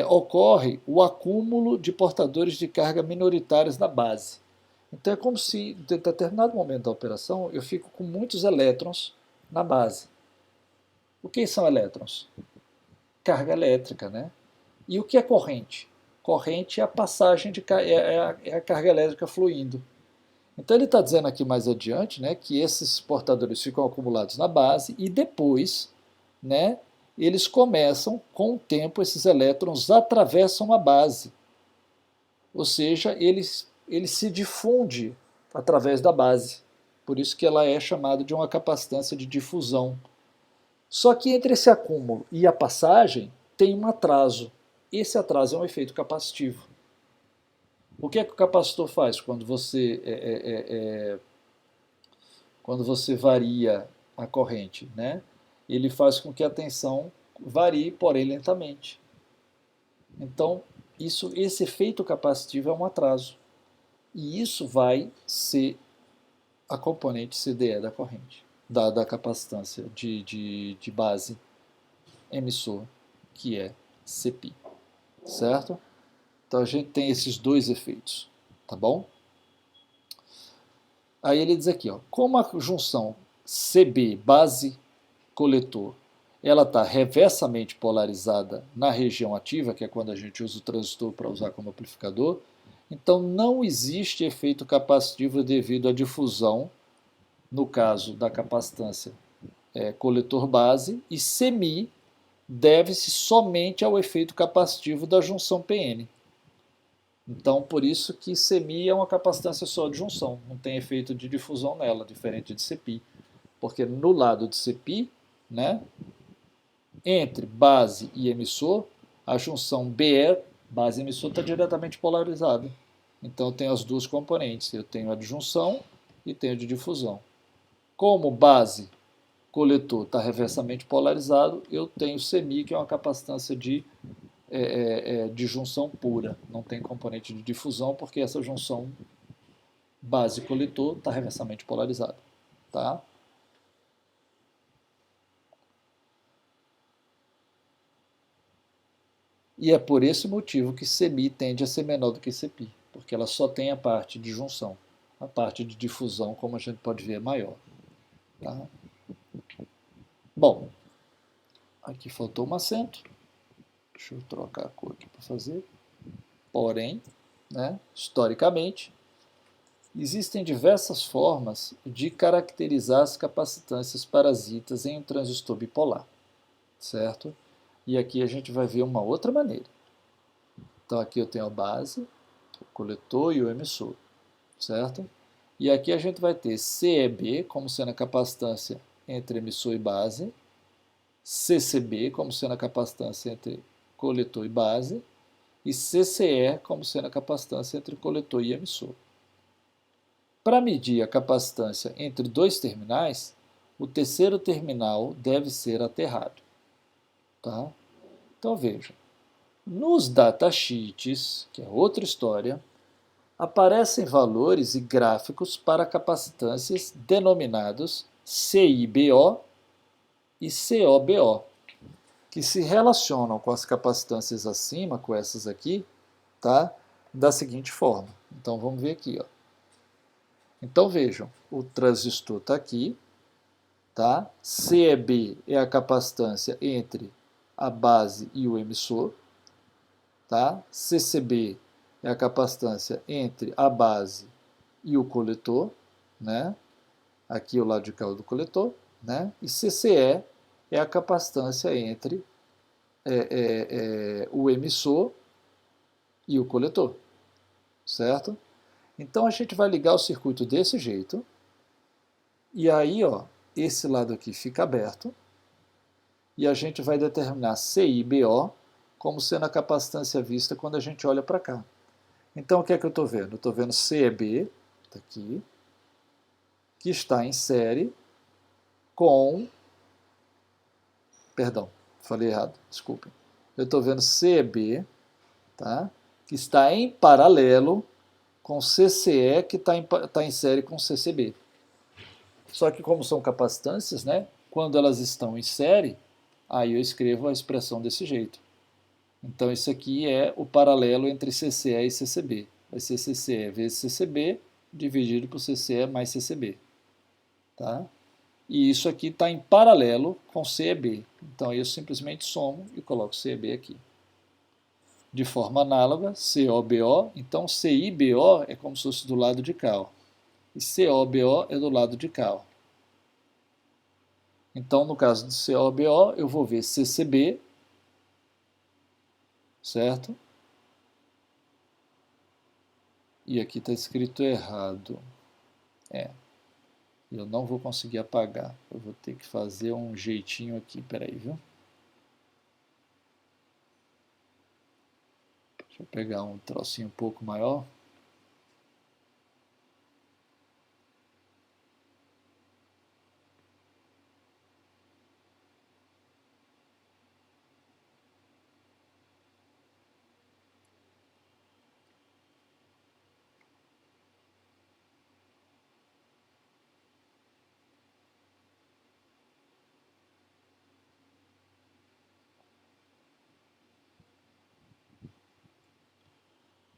ocorre o acúmulo de portadores de carga minoritários na base. Então é como se, em determinado momento da operação, eu fico com muitos elétrons na base. O que são elétrons? Carga elétrica, né? E o que é corrente? Corrente é a passagem é a carga elétrica fluindo. Então ele está dizendo aqui mais adiante, né, que esses portadores ficam acumulados na base e depois, né, eles começam, com o tempo, esses elétrons atravessam a base. Ou seja, ele se difunde através da base. Por isso que ela é chamada de uma capacitância de difusão. Só que entre esse acúmulo e a passagem tem um atraso. Esse atraso é um efeito capacitivo. O que é que o capacitor faz quando você varia a corrente? Né? Ele faz com que a tensão varie, porém lentamente. Então, esse efeito capacitivo é um atraso. E isso vai ser a componente CDE da corrente, da capacitância de base emissor, que é Cpi. certo? Então a gente tem esses dois efeitos, tá bom? Aí ele diz aqui, ó, como a junção CB, base coletor, ela está reversamente polarizada na região ativa, que é quando a gente usa o transistor para usar como amplificador, então não existe efeito capacitivo devido à difusão, no caso da capacitância coletor base, e semi deve-se somente ao efeito capacitivo da junção PN. Então, por isso que semi é uma capacitância só de junção, não tem efeito de difusão nela, diferente de CPI. Porque no lado de CPI, né, entre base e emissor, a junção BE, base e emissor, está diretamente polarizada. Então, eu tenho as duas componentes. Eu tenho a de junção e tenho a de difusão. Como base coletor está reversamente polarizado, eu tenho semi, que é uma capacitância de junção pura. Não tem componente de difusão, porque essa junção base-coletor está reversamente polarizada. Tá? E é por esse motivo que semi tende a ser menor do que CPI, porque ela só tem a parte de junção. A parte de difusão, como a gente pode ver, é maior. Tá? Bom, aqui faltou um acento. Deixa eu trocar a cor aqui para fazer. Porém, né, historicamente, existem diversas formas de caracterizar as capacitâncias parasitas em um transistor bipolar, certo? E aqui a gente vai ver uma outra maneira. Então aqui eu tenho a base, o coletor e o emissor, certo? E aqui a gente vai ter CEB como sendo a capacitância entre emissor e base, CCB como sendo a capacitância entre coletor e base, e CCE como sendo a capacitância entre coletor e emissor. Para medir a capacitância entre dois terminais, o terceiro terminal deve ser aterrado. Tá? Então veja, nos datasheets, que é outra história, aparecem valores e gráficos para capacitâncias denominados CIBO e COBO, que se relacionam com as capacitâncias acima, com essas aqui, tá? Da seguinte forma. Então vamos ver aqui, ó. Então vejam, o transistor está aqui, tá? CEB é a capacitância entre a base e o emissor, tá? CCB é a capacitância entre a base e o coletor, né? Aqui o lado de cá do coletor, né? E CCE é a capacitância entre o emissor e o coletor, certo? Então a gente vai ligar o circuito desse jeito, e aí, ó, esse lado aqui fica aberto, e a gente vai determinar CIBO como sendo a capacitância vista quando a gente olha para cá. Então o que é que eu estou vendo? Eu estou vendo CEB, tá aqui, que está em série com... Perdão, falei errado, desculpem. Eu estou vendo CEB, tá, que está em paralelo com CCE, que está em série com CCB. Só que como são capacitâncias, né, quando elas estão em série, aí eu escrevo a expressão desse jeito. Então isso aqui é o paralelo entre CCE e CCB. Vai ser CCE vezes CCB dividido por CCE mais CCB. Tá? E isso aqui está em paralelo com CEB. Então eu simplesmente somo e coloco CEB aqui. De forma análoga, COBO, então CIBO é como se fosse do lado de cá. Ó. E COBO é do lado de cá. Ó. Então, no caso do COBO, eu vou ver CCB, certo? E aqui está escrito errado. Eu não vou conseguir apagar. Eu vou ter que fazer um jeitinho aqui. Peraí, viu? Deixa eu pegar um trocinho um pouco maior.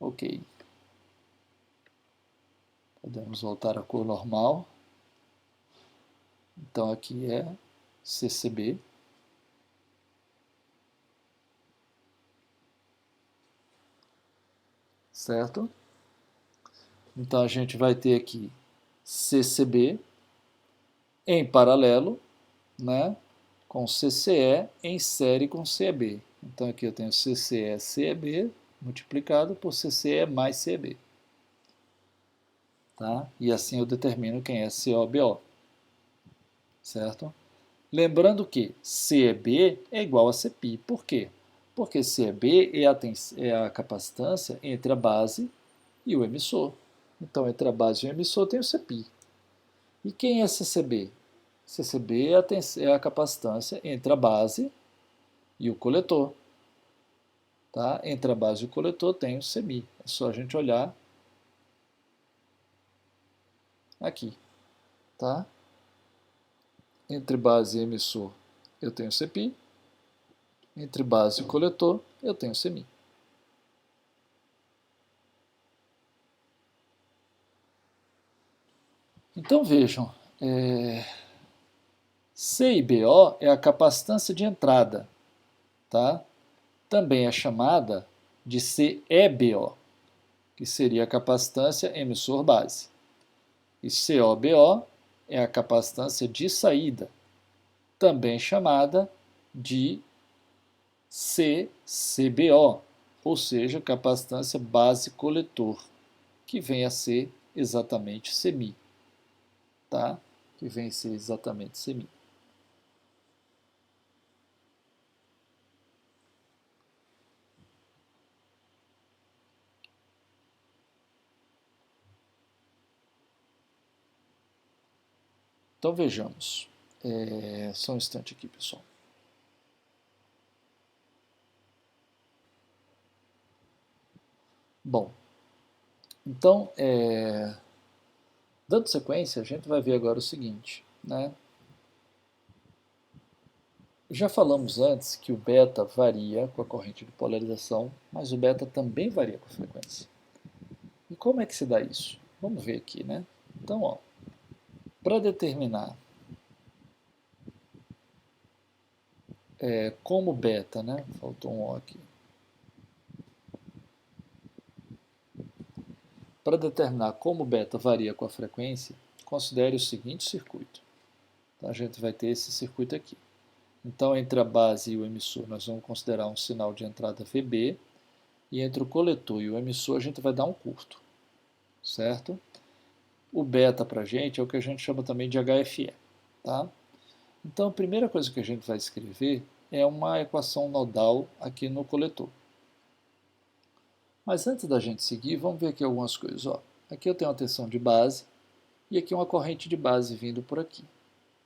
Ok. Podemos voltar à cor normal. Então aqui é CCB. Certo? Então a gente vai ter aqui CCB em paralelo, né, com CCE em série com CEB. Então aqui eu tenho CCE CEB multiplicado por CCE mais CEB. Tá? E assim eu determino quem é COBO. Certo? Lembrando que CEB é igual a CPI. Por quê? Porque CEB é a capacitância entre a base e o emissor. Então, entre a base e o emissor tem o CPI. E quem é CCB? CCB é a capacitância entre a base e o coletor. Tá? Entre a base e o coletor tem o CMI. É só a gente olhar aqui. Tá? Entre base e emissor eu tenho CPI. Entre base e coletor eu tenho CMI. Então vejam, C e BO é a capacitância de entrada, tá? Também é chamada de CEBO, que seria a capacitância emissor-base. E COBO é a capacitância de saída, também chamada de CCBO, ou seja, capacitância base-coletor, que vem a ser exatamente CMI. Tá? Que vem a ser exatamente CMI. Então vejamos. Só um instante aqui, pessoal. Bom, então, dando sequência, a gente vai ver agora o seguinte, né? Já falamos antes que o beta varia com a corrente de polarização, mas o beta também varia com a frequência. E como é que se dá isso? Vamos ver aqui, né? Então, para determinar como beta, né? Faltou um O aqui. Para determinar como beta varia com a frequência, considere o seguinte circuito. Então, a gente vai ter esse circuito aqui. Então, entre a base e o emissor, nós vamos considerar um sinal de entrada VB, e entre o coletor e o emissor, a gente vai dar um curto, certo? O beta para a gente é o que a gente chama também de HFE. Tá? Então, a primeira coisa que a gente vai escrever é uma equação nodal aqui no coletor. Mas antes da gente seguir, vamos ver aqui algumas coisas. Aqui eu tenho uma tensão de base e aqui uma corrente de base vindo por aqui,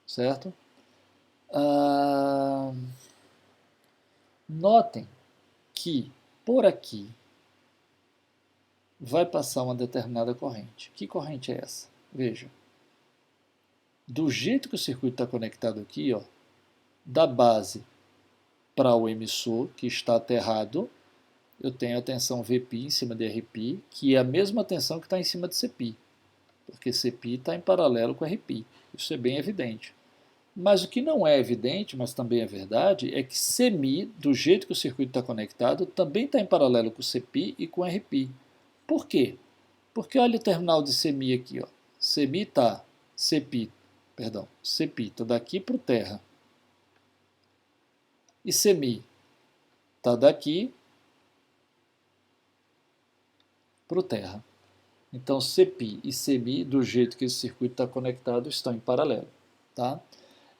certo? Notem que por aqui vai passar uma determinada corrente. Que corrente é essa? Veja. Do jeito que o circuito está conectado aqui, da base para o emissor, que está aterrado, eu tenho a tensão Vπ em cima de Rπ, que é a mesma tensão que está em cima de Cπ, porque Cπ está em paralelo com Rπ. Isso é bem evidente. Mas o que não é evidente, mas também é verdade, é que Cmi, do jeito que o circuito está conectado, também está em paralelo com Cπ e com Rπ. Por quê? Porque olha o terminal de Cmi aqui. Cmi está, Cπ está daqui para o terra. E Cmi está daqui para o terra. Então, Cπ e Cmi, do jeito que esse circuito está conectado, estão em paralelo. Tá?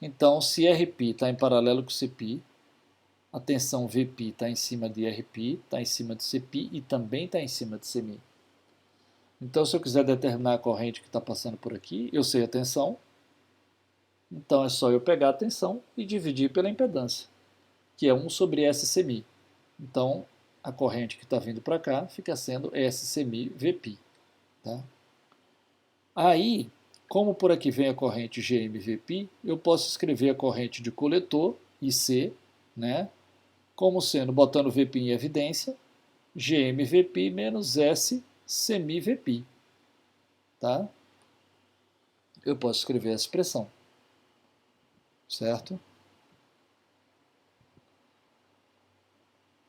Então, se Rπ está em paralelo com Cπ, a tensão Vp está em cima de Rp, está em cima de Cp e também está em cima de Cmi. Então, se eu quiser determinar a corrente que está passando por aqui, eu sei a tensão. Então, é só eu pegar a tensão e dividir pela impedância, que é 1 sobre SCmi. Então, a corrente que está vindo para cá fica sendo SCmi Vp. Tá? Aí, como por aqui vem a corrente GMVp, eu posso escrever a corrente de coletor, IC, né, como sendo, botando Vp em evidência, GMVπ menos S semivp. Tá? Eu posso escrever essa expressão. Certo?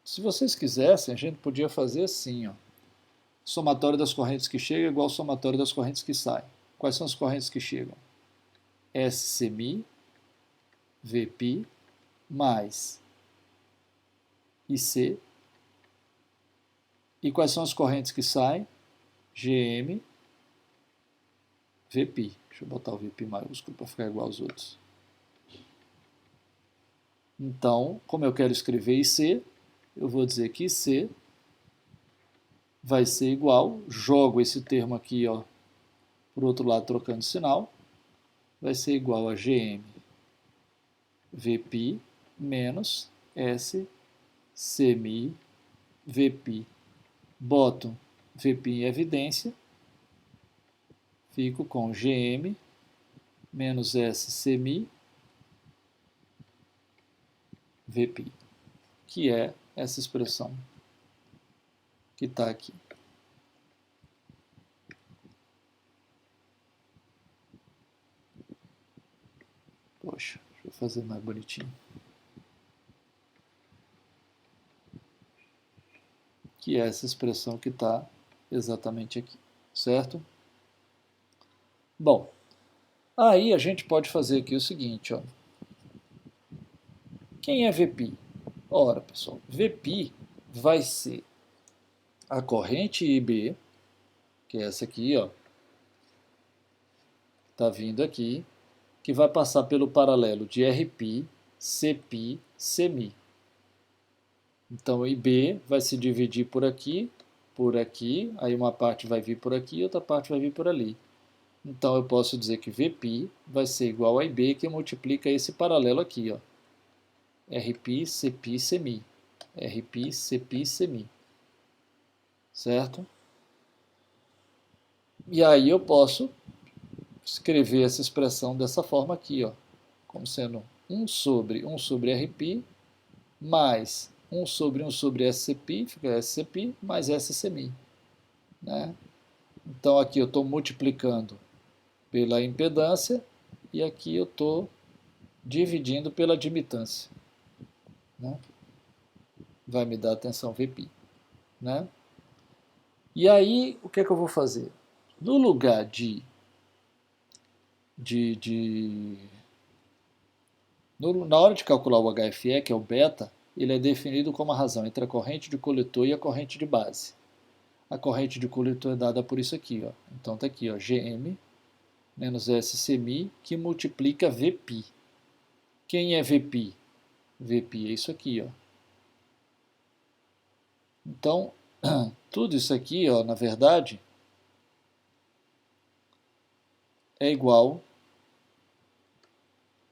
Se vocês quisessem, a gente podia fazer assim, ó. Somatório das correntes que chegam é igual ao somatório das correntes que saem. Quais são as correntes que chegam? S semi, Vp, mais IC. E quais são as correntes que saem? GM, Vp. Deixa eu botar o Vp maiúsculo para ficar igual aos outros. Então, como eu quero escrever IC, eu vou dizer que IC vai ser igual, jogo esse termo aqui, ó, para o outro lado trocando sinal, vai ser igual a GM Vp menos S semi Vp. Boto Vp em evidência, fico com GM menos S semi Vp, que é essa expressão que está aqui. Poxa, deixa eu fazer mais bonitinho. Que é essa expressão que está exatamente aqui, certo? Bom, aí a gente pode fazer aqui o seguinte, ó. Quem é Vp? Ora, pessoal, Vp vai ser a corrente IB, que é essa aqui, ó, está vindo aqui, que vai passar pelo paralelo de Rπ, Cπ, Cmi. Então, IB vai se dividir por aqui, aí uma parte vai vir por aqui e outra parte vai vir por ali. Então, eu posso dizer que Vp vai ser igual a IB, que multiplica esse paralelo aqui, ó. Rπ, Cπ, Cmi. Rπ, Cπ, Cmi. Certo? E aí eu posso escrever essa expressão dessa forma aqui, ó, como sendo 1 sobre Rπ mais 1 sobre SCπ, fica SCπ, mais SCmi. Né? Então aqui eu estou multiplicando pela impedância e aqui eu estou dividindo pela admitância. Né? Vai me dar a tensão Vp. Né? E aí, o que é que eu vou fazer? No lugar na hora de calcular o HFE, que é o beta, ele é definido como a razão entre a corrente de coletor e a corrente de base. A corrente de coletor é dada por isso aqui, ó. Então está aqui, ó, GM menos S semi, que multiplica Vp. Quem é Vp? Vp é isso aqui, ó. Então, tudo isso aqui, ó, na verdade, é igual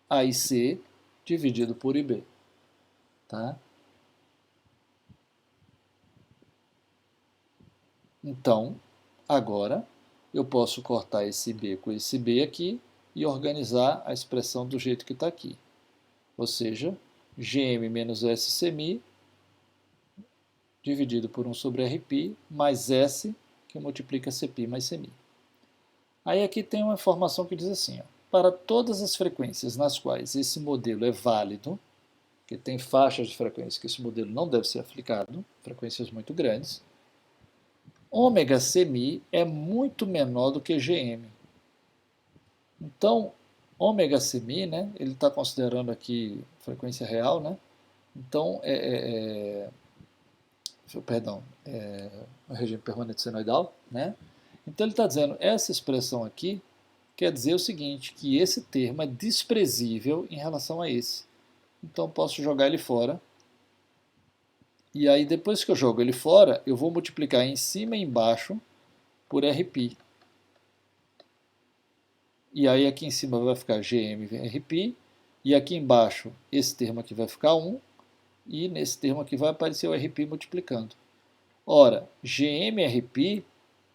a IC dividido por IB. Tá? Então, agora, eu posso cortar esse B com esse B aqui e organizar a expressão do jeito que está aqui. Ou seja, GM menos S semi dividido por 1 sobre Rπ mais S, que multiplica Cπ mais Cmi. Aí aqui tem uma informação que diz assim, ó, para todas as frequências nas quais esse modelo é válido, que tem faixas de frequência que esse modelo não deve ser aplicado, frequências muito grandes, ômega semi é muito menor do que GM. Então, ômega semi, né, ele está considerando aqui frequência real, né? Então, o regime permanente senoidal, né? Então ele está dizendo, essa expressão aqui quer dizer o seguinte, que esse termo é desprezível em relação a esse. Então posso jogar ele fora. E aí depois que eu jogo ele fora, eu vou multiplicar em cima e embaixo por Rπ. E aí aqui em cima vai ficar GM Rπ, e aqui embaixo esse termo aqui vai ficar 1, e nesse termo aqui vai aparecer o Rπ multiplicando. Ora, GM-Rπ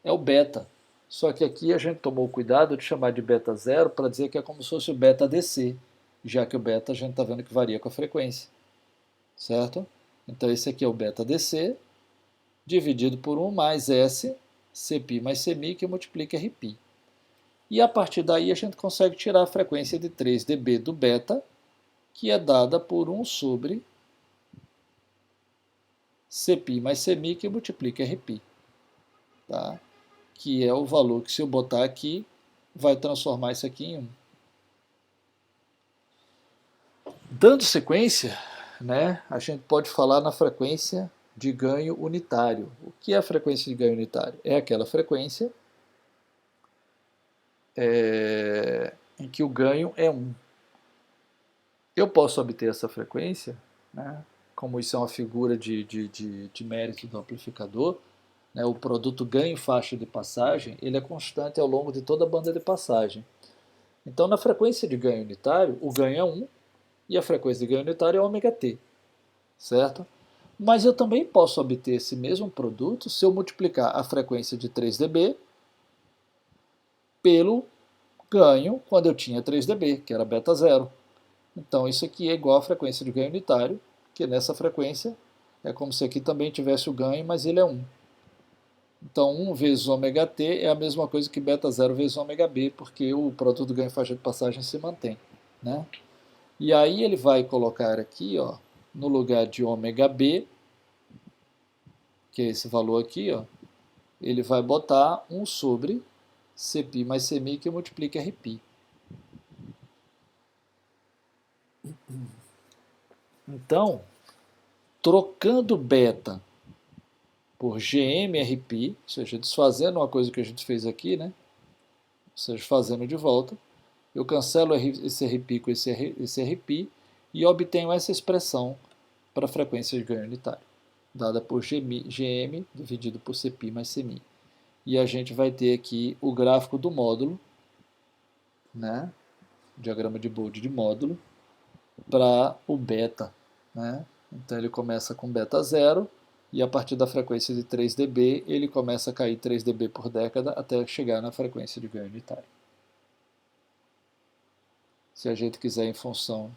é o beta, só que aqui a gente tomou o cuidado de chamar de beta zero para dizer que é como se fosse o beta DC, já que o beta a gente está vendo que varia com a frequência, certo? Então esse aqui é o beta DC, dividido por 1 mais S, Cπ mais Cmi, que multiplica Rπ. E a partir daí a gente consegue tirar a frequência de 3 dB do beta, que é dada por 1 sobre Cπ mais Cmi, que multiplica Rπ. Tá? Que é o valor que, se eu botar aqui, vai transformar isso aqui em 1. Dando sequência, né, a gente pode falar na frequência de ganho unitário. O que é a frequência de ganho unitário? É aquela frequência em que o ganho é 1. Eu posso obter essa frequência, né, como isso é uma figura de mérito do amplificador, né, o produto ganho faixa de passagem, ele é constante ao longo de toda a banda de passagem. Então, na frequência de ganho unitário, o ganho é 1 e a frequência de ganho unitário é ômega-t, certo? Mas eu também posso obter esse mesmo produto se eu multiplicar a frequência de 3 dB pelo ganho quando eu tinha 3 dB, que era beta 0. Então, isso aqui é igual à frequência de ganho unitário, que nessa frequência é como se aqui também tivesse o ganho, mas ele é 1. Então, 1 vezes ômega-t é a mesma coisa que beta 0 vezes ômega-b, porque o produto do ganho faixa de passagem se mantém, né? E aí ele vai colocar aqui, ó, no lugar de ômega-b, que é esse valor aqui, ó, ele vai botar 1 sobre Cπ mais Cmi, que multiplica Rπ. Então, trocando beta por GMRπ, ou seja, desfazendo uma coisa que a gente fez aqui, né? Ou seja, fazendo de volta, eu cancelo esse Rp com esse Rp e obtenho essa expressão para a frequência de ganho unitário, dada por Gm dividido por Cp mais Cmi. E a gente vai ter aqui o gráfico do módulo, né? Diagrama de Bode de módulo, para o beta, né? Então ele começa com beta 0 e a partir da frequência de 3 dB ele começa a cair 3 dB por década até chegar na frequência de ganho unitário. Se a gente quiser em função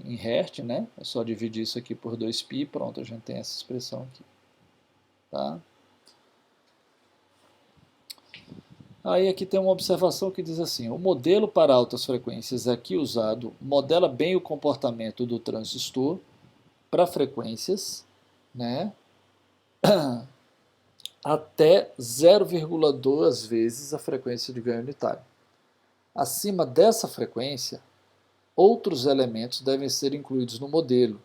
em Hertz, né? É só dividir isso aqui por 2π e pronto, a gente tem essa expressão aqui. Tá? Aí aqui tem uma observação que diz assim: o modelo para altas frequências aqui usado modela bem o comportamento do transistor para frequências, né, até 0,2 vezes a frequência de ganho unitário. Acima dessa frequência, outros elementos devem ser incluídos no modelo,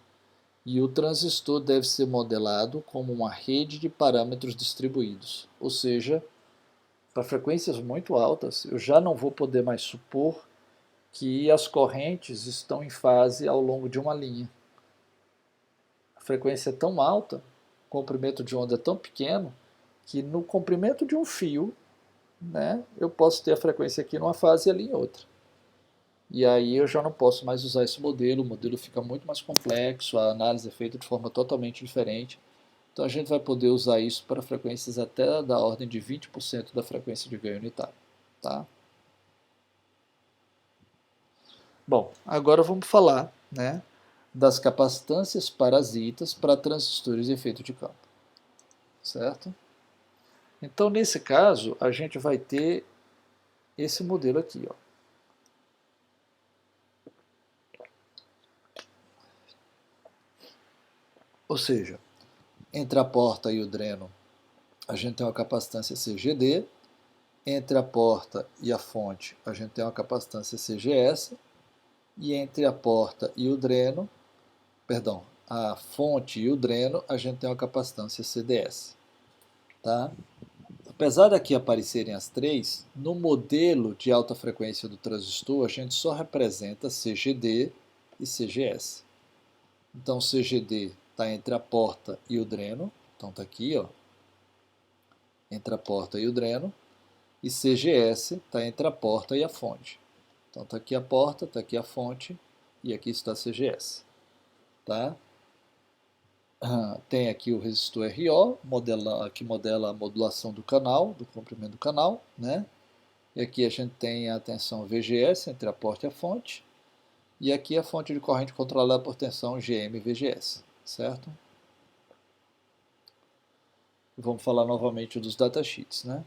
e o transistor deve ser modelado como uma rede de parâmetros distribuídos. Ou seja, para frequências muito altas, eu já não vou poder mais supor que as correntes estão em fase ao longo de uma linha. A frequência é tão alta, o comprimento de onda é tão pequeno, que no comprimento de um fio, né, eu posso ter a frequência aqui numa fase e ali em outra. E aí eu já não posso mais usar esse modelo, o modelo fica muito mais complexo, a análise é feita de forma totalmente diferente. Então a gente vai poder usar isso para frequências até da ordem de 20% da frequência de ganho unitário. Tá? Bom, agora vamos falar, né, das capacitâncias parasitas para transistores de efeito de campo. Certo? Então, nesse caso, a gente vai ter esse modelo aqui. Ó. Ou seja, entre a porta e o dreno, a gente tem uma capacitância CGD. Entre a porta e a fonte, a gente tem uma capacitância CGS. E entre a porta e o dreno, perdão, a fonte e o dreno, a gente tem uma capacitância CDS. Tá? Apesar daqui aparecerem as três, no modelo de alta frequência do transistor, a gente só representa CGD e CGS. Então, CGD está entre a porta e o dreno, então está aqui, ó, entre a porta e o dreno, e CGS está entre a porta e a fonte. Então está aqui a porta, está aqui a fonte, e aqui está a CGS. Tá? Tem aqui o resistor RO, que modela a modulação do canal, do comprimento do canal, né? E aqui a gente tem a tensão VGS entre a porta e a fonte, e aqui a fonte de corrente controlada por tensão GM-VGS, certo? vamos falar novamente dos datasheets, né?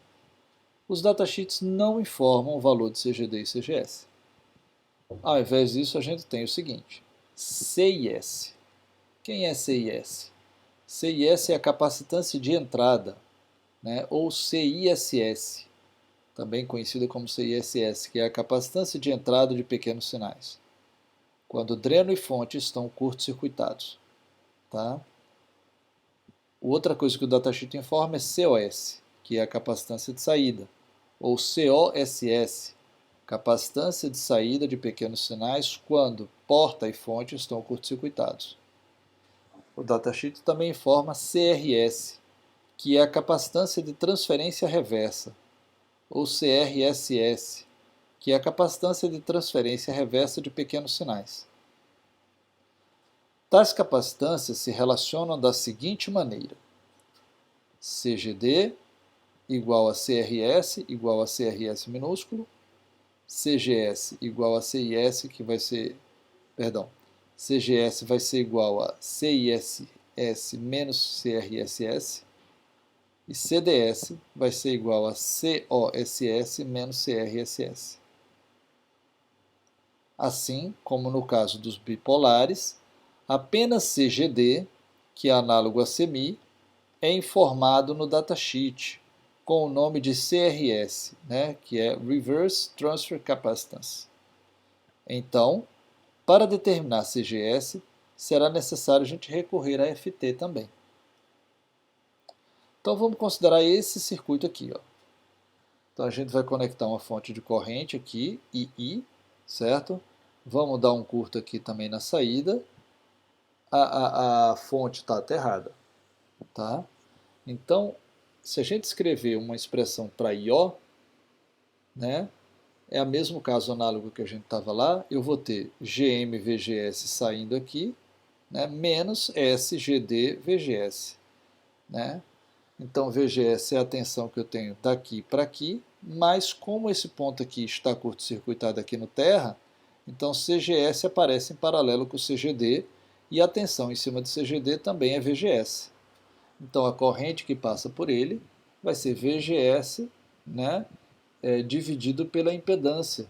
Os datasheets não informam o valor de CGD e CGS. Ao invés disso, a gente tem o seguinte, CIS. Quem é CIS? CIS é a capacitância de entrada, né? Ou CISS, também conhecida como CISS, que é a capacitância de entrada de pequenos sinais, quando dreno e fonte estão curto-circuitados. Tá? Outra coisa que o datasheet informa é COS, que é a capacitância de saída, ou COSS, capacitância de saída de pequenos sinais quando porta e fonte estão curto-circuitados. O datasheet também informa CRS, que é a capacitância de transferência reversa, ou CRSS, que é a capacitância de transferência reversa de pequenos sinais. Tais capacitâncias se relacionam da seguinte maneira: CGD igual a CRS igual a CRS minúsculo, CGS igual a CIS, que vai ser, CGS vai ser igual a CISS menos CRSS, e CDS vai ser igual a COSS menos CRSS. Assim como no caso dos bipolares, apenas CGD, que é análogo a CMI, é informado no datasheet com o nome de CRS, né, que é Reverse Transfer Capacitance. Então, para determinar CGS, será necessário a gente recorrer a FT também. Então vamos considerar esse circuito aqui. Ó. Então a gente vai conectar uma fonte de corrente aqui, II, certo? Vamos dar um curto aqui também na saída. A fonte está aterrada. Tá? Então, se a gente escrever uma expressão para IO, né, é o mesmo caso análogo que a gente estava lá, eu vou ter GM-VGS saindo aqui, né, menos SGD-VGS. Né? Então, VGS é a tensão que eu tenho daqui para aqui, mas como esse ponto aqui está curto-circuitado aqui no terra, então CGS aparece em paralelo com o CGD e a tensão em cima do CGD também é VGS. Então, a corrente que passa por ele vai ser VGS, né, dividido pela impedância,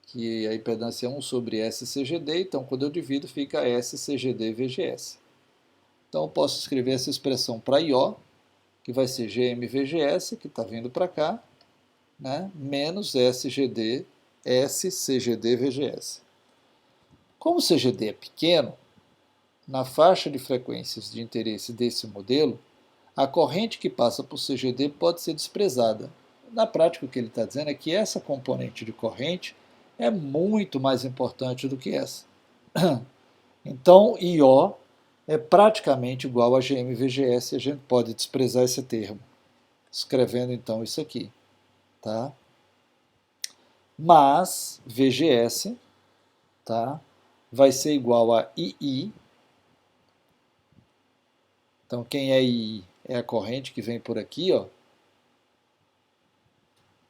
que a impedância é 1 sobre SCGD, então quando eu divido fica SCGD-VGS. Então, eu posso escrever essa expressão para IO, que vai ser GM-VGS, que está vindo para cá, né, menos SCGD-VGS. Como o CGD é pequeno, na faixa de frequências de interesse desse modelo, a corrente que passa por CGD pode ser desprezada. Na prática, o que ele está dizendo é que essa componente de corrente é muito mais importante do que essa. Então, IO é praticamente igual a GM-VGS, e a gente pode desprezar esse termo, escrevendo então isso aqui. Tá? Mas VGS, tá, vai ser igual a II. Então, quem é II? É a corrente que vem por aqui. Ó.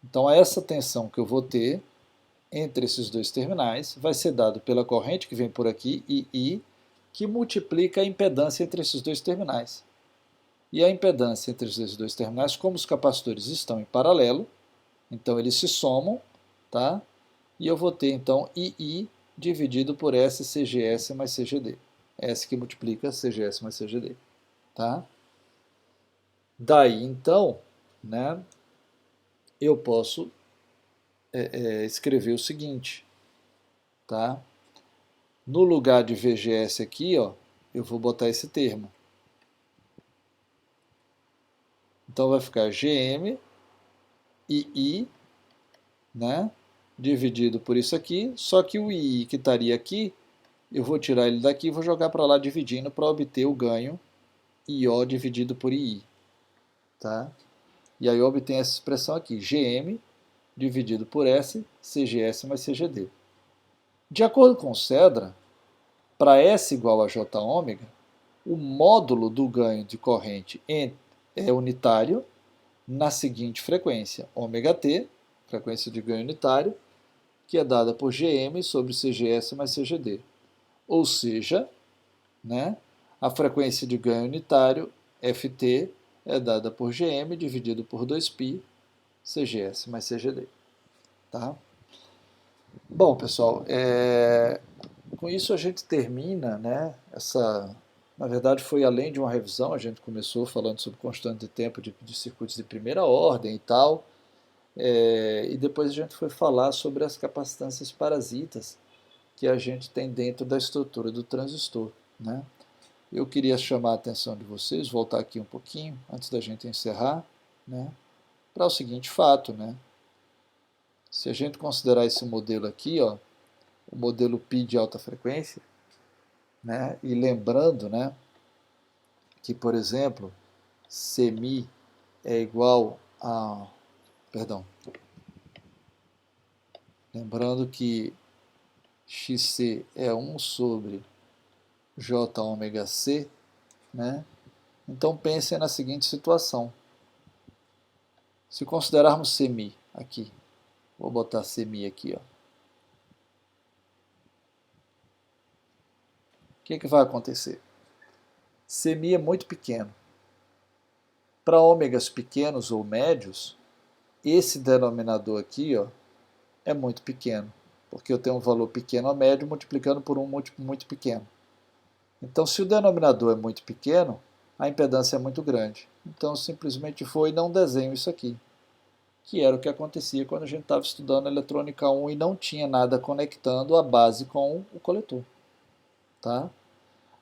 Então, essa tensão que eu vou ter entre esses dois terminais vai ser dado pela corrente que vem por aqui, II, que multiplica a impedância entre esses dois terminais. E a impedância entre esses dois terminais, como os capacitores estão em paralelo, então eles se somam, tá? E eu vou ter então II dividido por SCGS mais CGD. S que multiplica CGS mais CGD. Tá? Daí então, né, eu posso escrever o seguinte. Tá? No lugar de VGS aqui, ó, eu vou botar esse termo. Então vai ficar GM II, né, dividido por isso aqui, só que o II que estaria aqui, eu vou tirar ele daqui e vou jogar para lá dividindo para obter o ganho IO dividido por II. Tá? E aí eu obtenho essa expressão aqui, GM dividido por S, CGS mais CGD. De acordo com o Cedra, para S igual a J ômega, o módulo do ganho de corrente é unitário na seguinte frequência, ômega-t, frequência de ganho unitário, que é dada por GM sobre CGS mais CGD. Ou seja, né, a frequência de ganho unitário, FT, é dada por Gm dividido por 2π CGS mais CGD. Tá? Bom, pessoal, com isso a gente termina, né, na verdade foi além de uma revisão, a gente começou falando sobre constante de tempo de circuitos de primeira ordem e tal, e depois a gente foi falar sobre as capacitâncias parasitas que a gente tem dentro da estrutura do transistor, né? Eu queria chamar a atenção de vocês, voltar aqui um pouquinho, antes da gente encerrar, né, para o seguinte fato, né? Se a gente considerar esse modelo aqui, ó, o modelo π de alta frequência, né, e lembrando, né, que, por exemplo, Cmi é igual a... Perdão. Lembrando que Xc é 1 sobre J ômega C, né? Então pensem na seguinte situação. Se considerarmos Cmi aqui, vou botar Cmi aqui, ó. O que vai acontecer? Cmi é muito pequeno. Para ômegas pequenos ou médios, esse denominador aqui, ó, é muito pequeno, porque eu tenho um valor pequeno a médio multiplicando por um múltiplo muito pequeno. Então, se o denominador é muito pequeno, a impedância é muito grande. Então, eu simplesmente vou e não desenho isso aqui, que era o que acontecia quando a gente estava estudando eletrônica 1 e não tinha nada conectando a base com o coletor. Tá?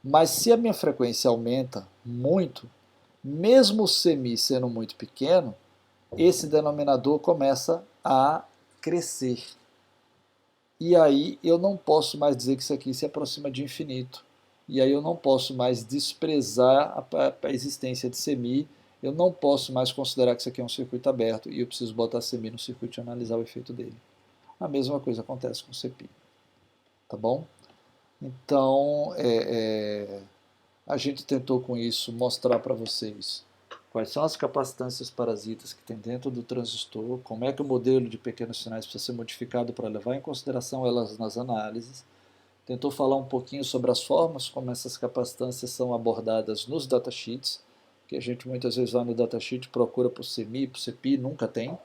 Mas se a minha frequência aumenta muito, mesmo o Cmi sendo muito pequeno, esse denominador começa a crescer. E aí eu não posso mais dizer que isso aqui se aproxima de infinito. E aí eu não posso mais desprezar a existência de Cmi, eu não posso mais considerar que isso aqui é um circuito aberto e eu preciso botar Cmi no circuito e analisar o efeito dele. A mesma coisa acontece com Cpi. Tá bom? Então, a gente tentou com isso mostrar para vocês quais são as capacitâncias parasitas que tem dentro do transistor, como é que o modelo de pequenos sinais precisa ser modificado para levar em consideração elas nas análises. Tentou falar um pouquinho sobre as formas como essas capacitâncias são abordadas nos datasheets, que a gente muitas vezes vai no datasheet, procura por Cmi, por Cpi, nunca tem,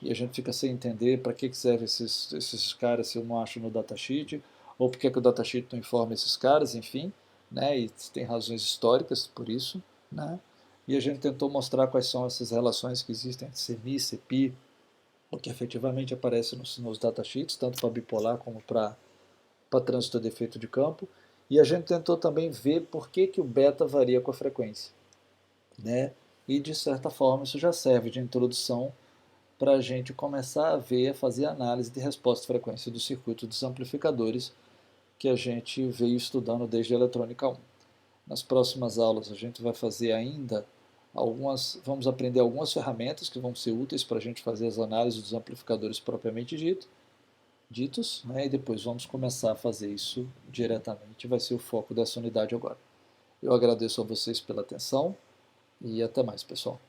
e a gente fica sem entender para que servem esses caras se eu não acho no datasheet, ou por que o datasheet não informa esses caras, enfim, né, e tem razões históricas por isso, né, e a gente tentou mostrar quais são essas relações que existem entre Cmi, Cpi, o que efetivamente aparece nos datasheets, tanto para bipolar como para trânsito de efeito de campo, e a gente tentou também ver por que o beta varia com a frequência, né, e de certa forma isso já serve de introdução para a gente começar a ver, a fazer análise de resposta e frequência do circuito dos amplificadores que a gente veio estudando desde a eletrônica 1. Nas próximas aulas a gente vai fazer ainda vamos aprender algumas ferramentas que vão ser úteis para a gente fazer as análises dos amplificadores propriamente ditos, né, e depois vamos começar a fazer isso diretamente, vai ser o foco dessa unidade agora. Eu agradeço a vocês pela atenção e até mais, pessoal.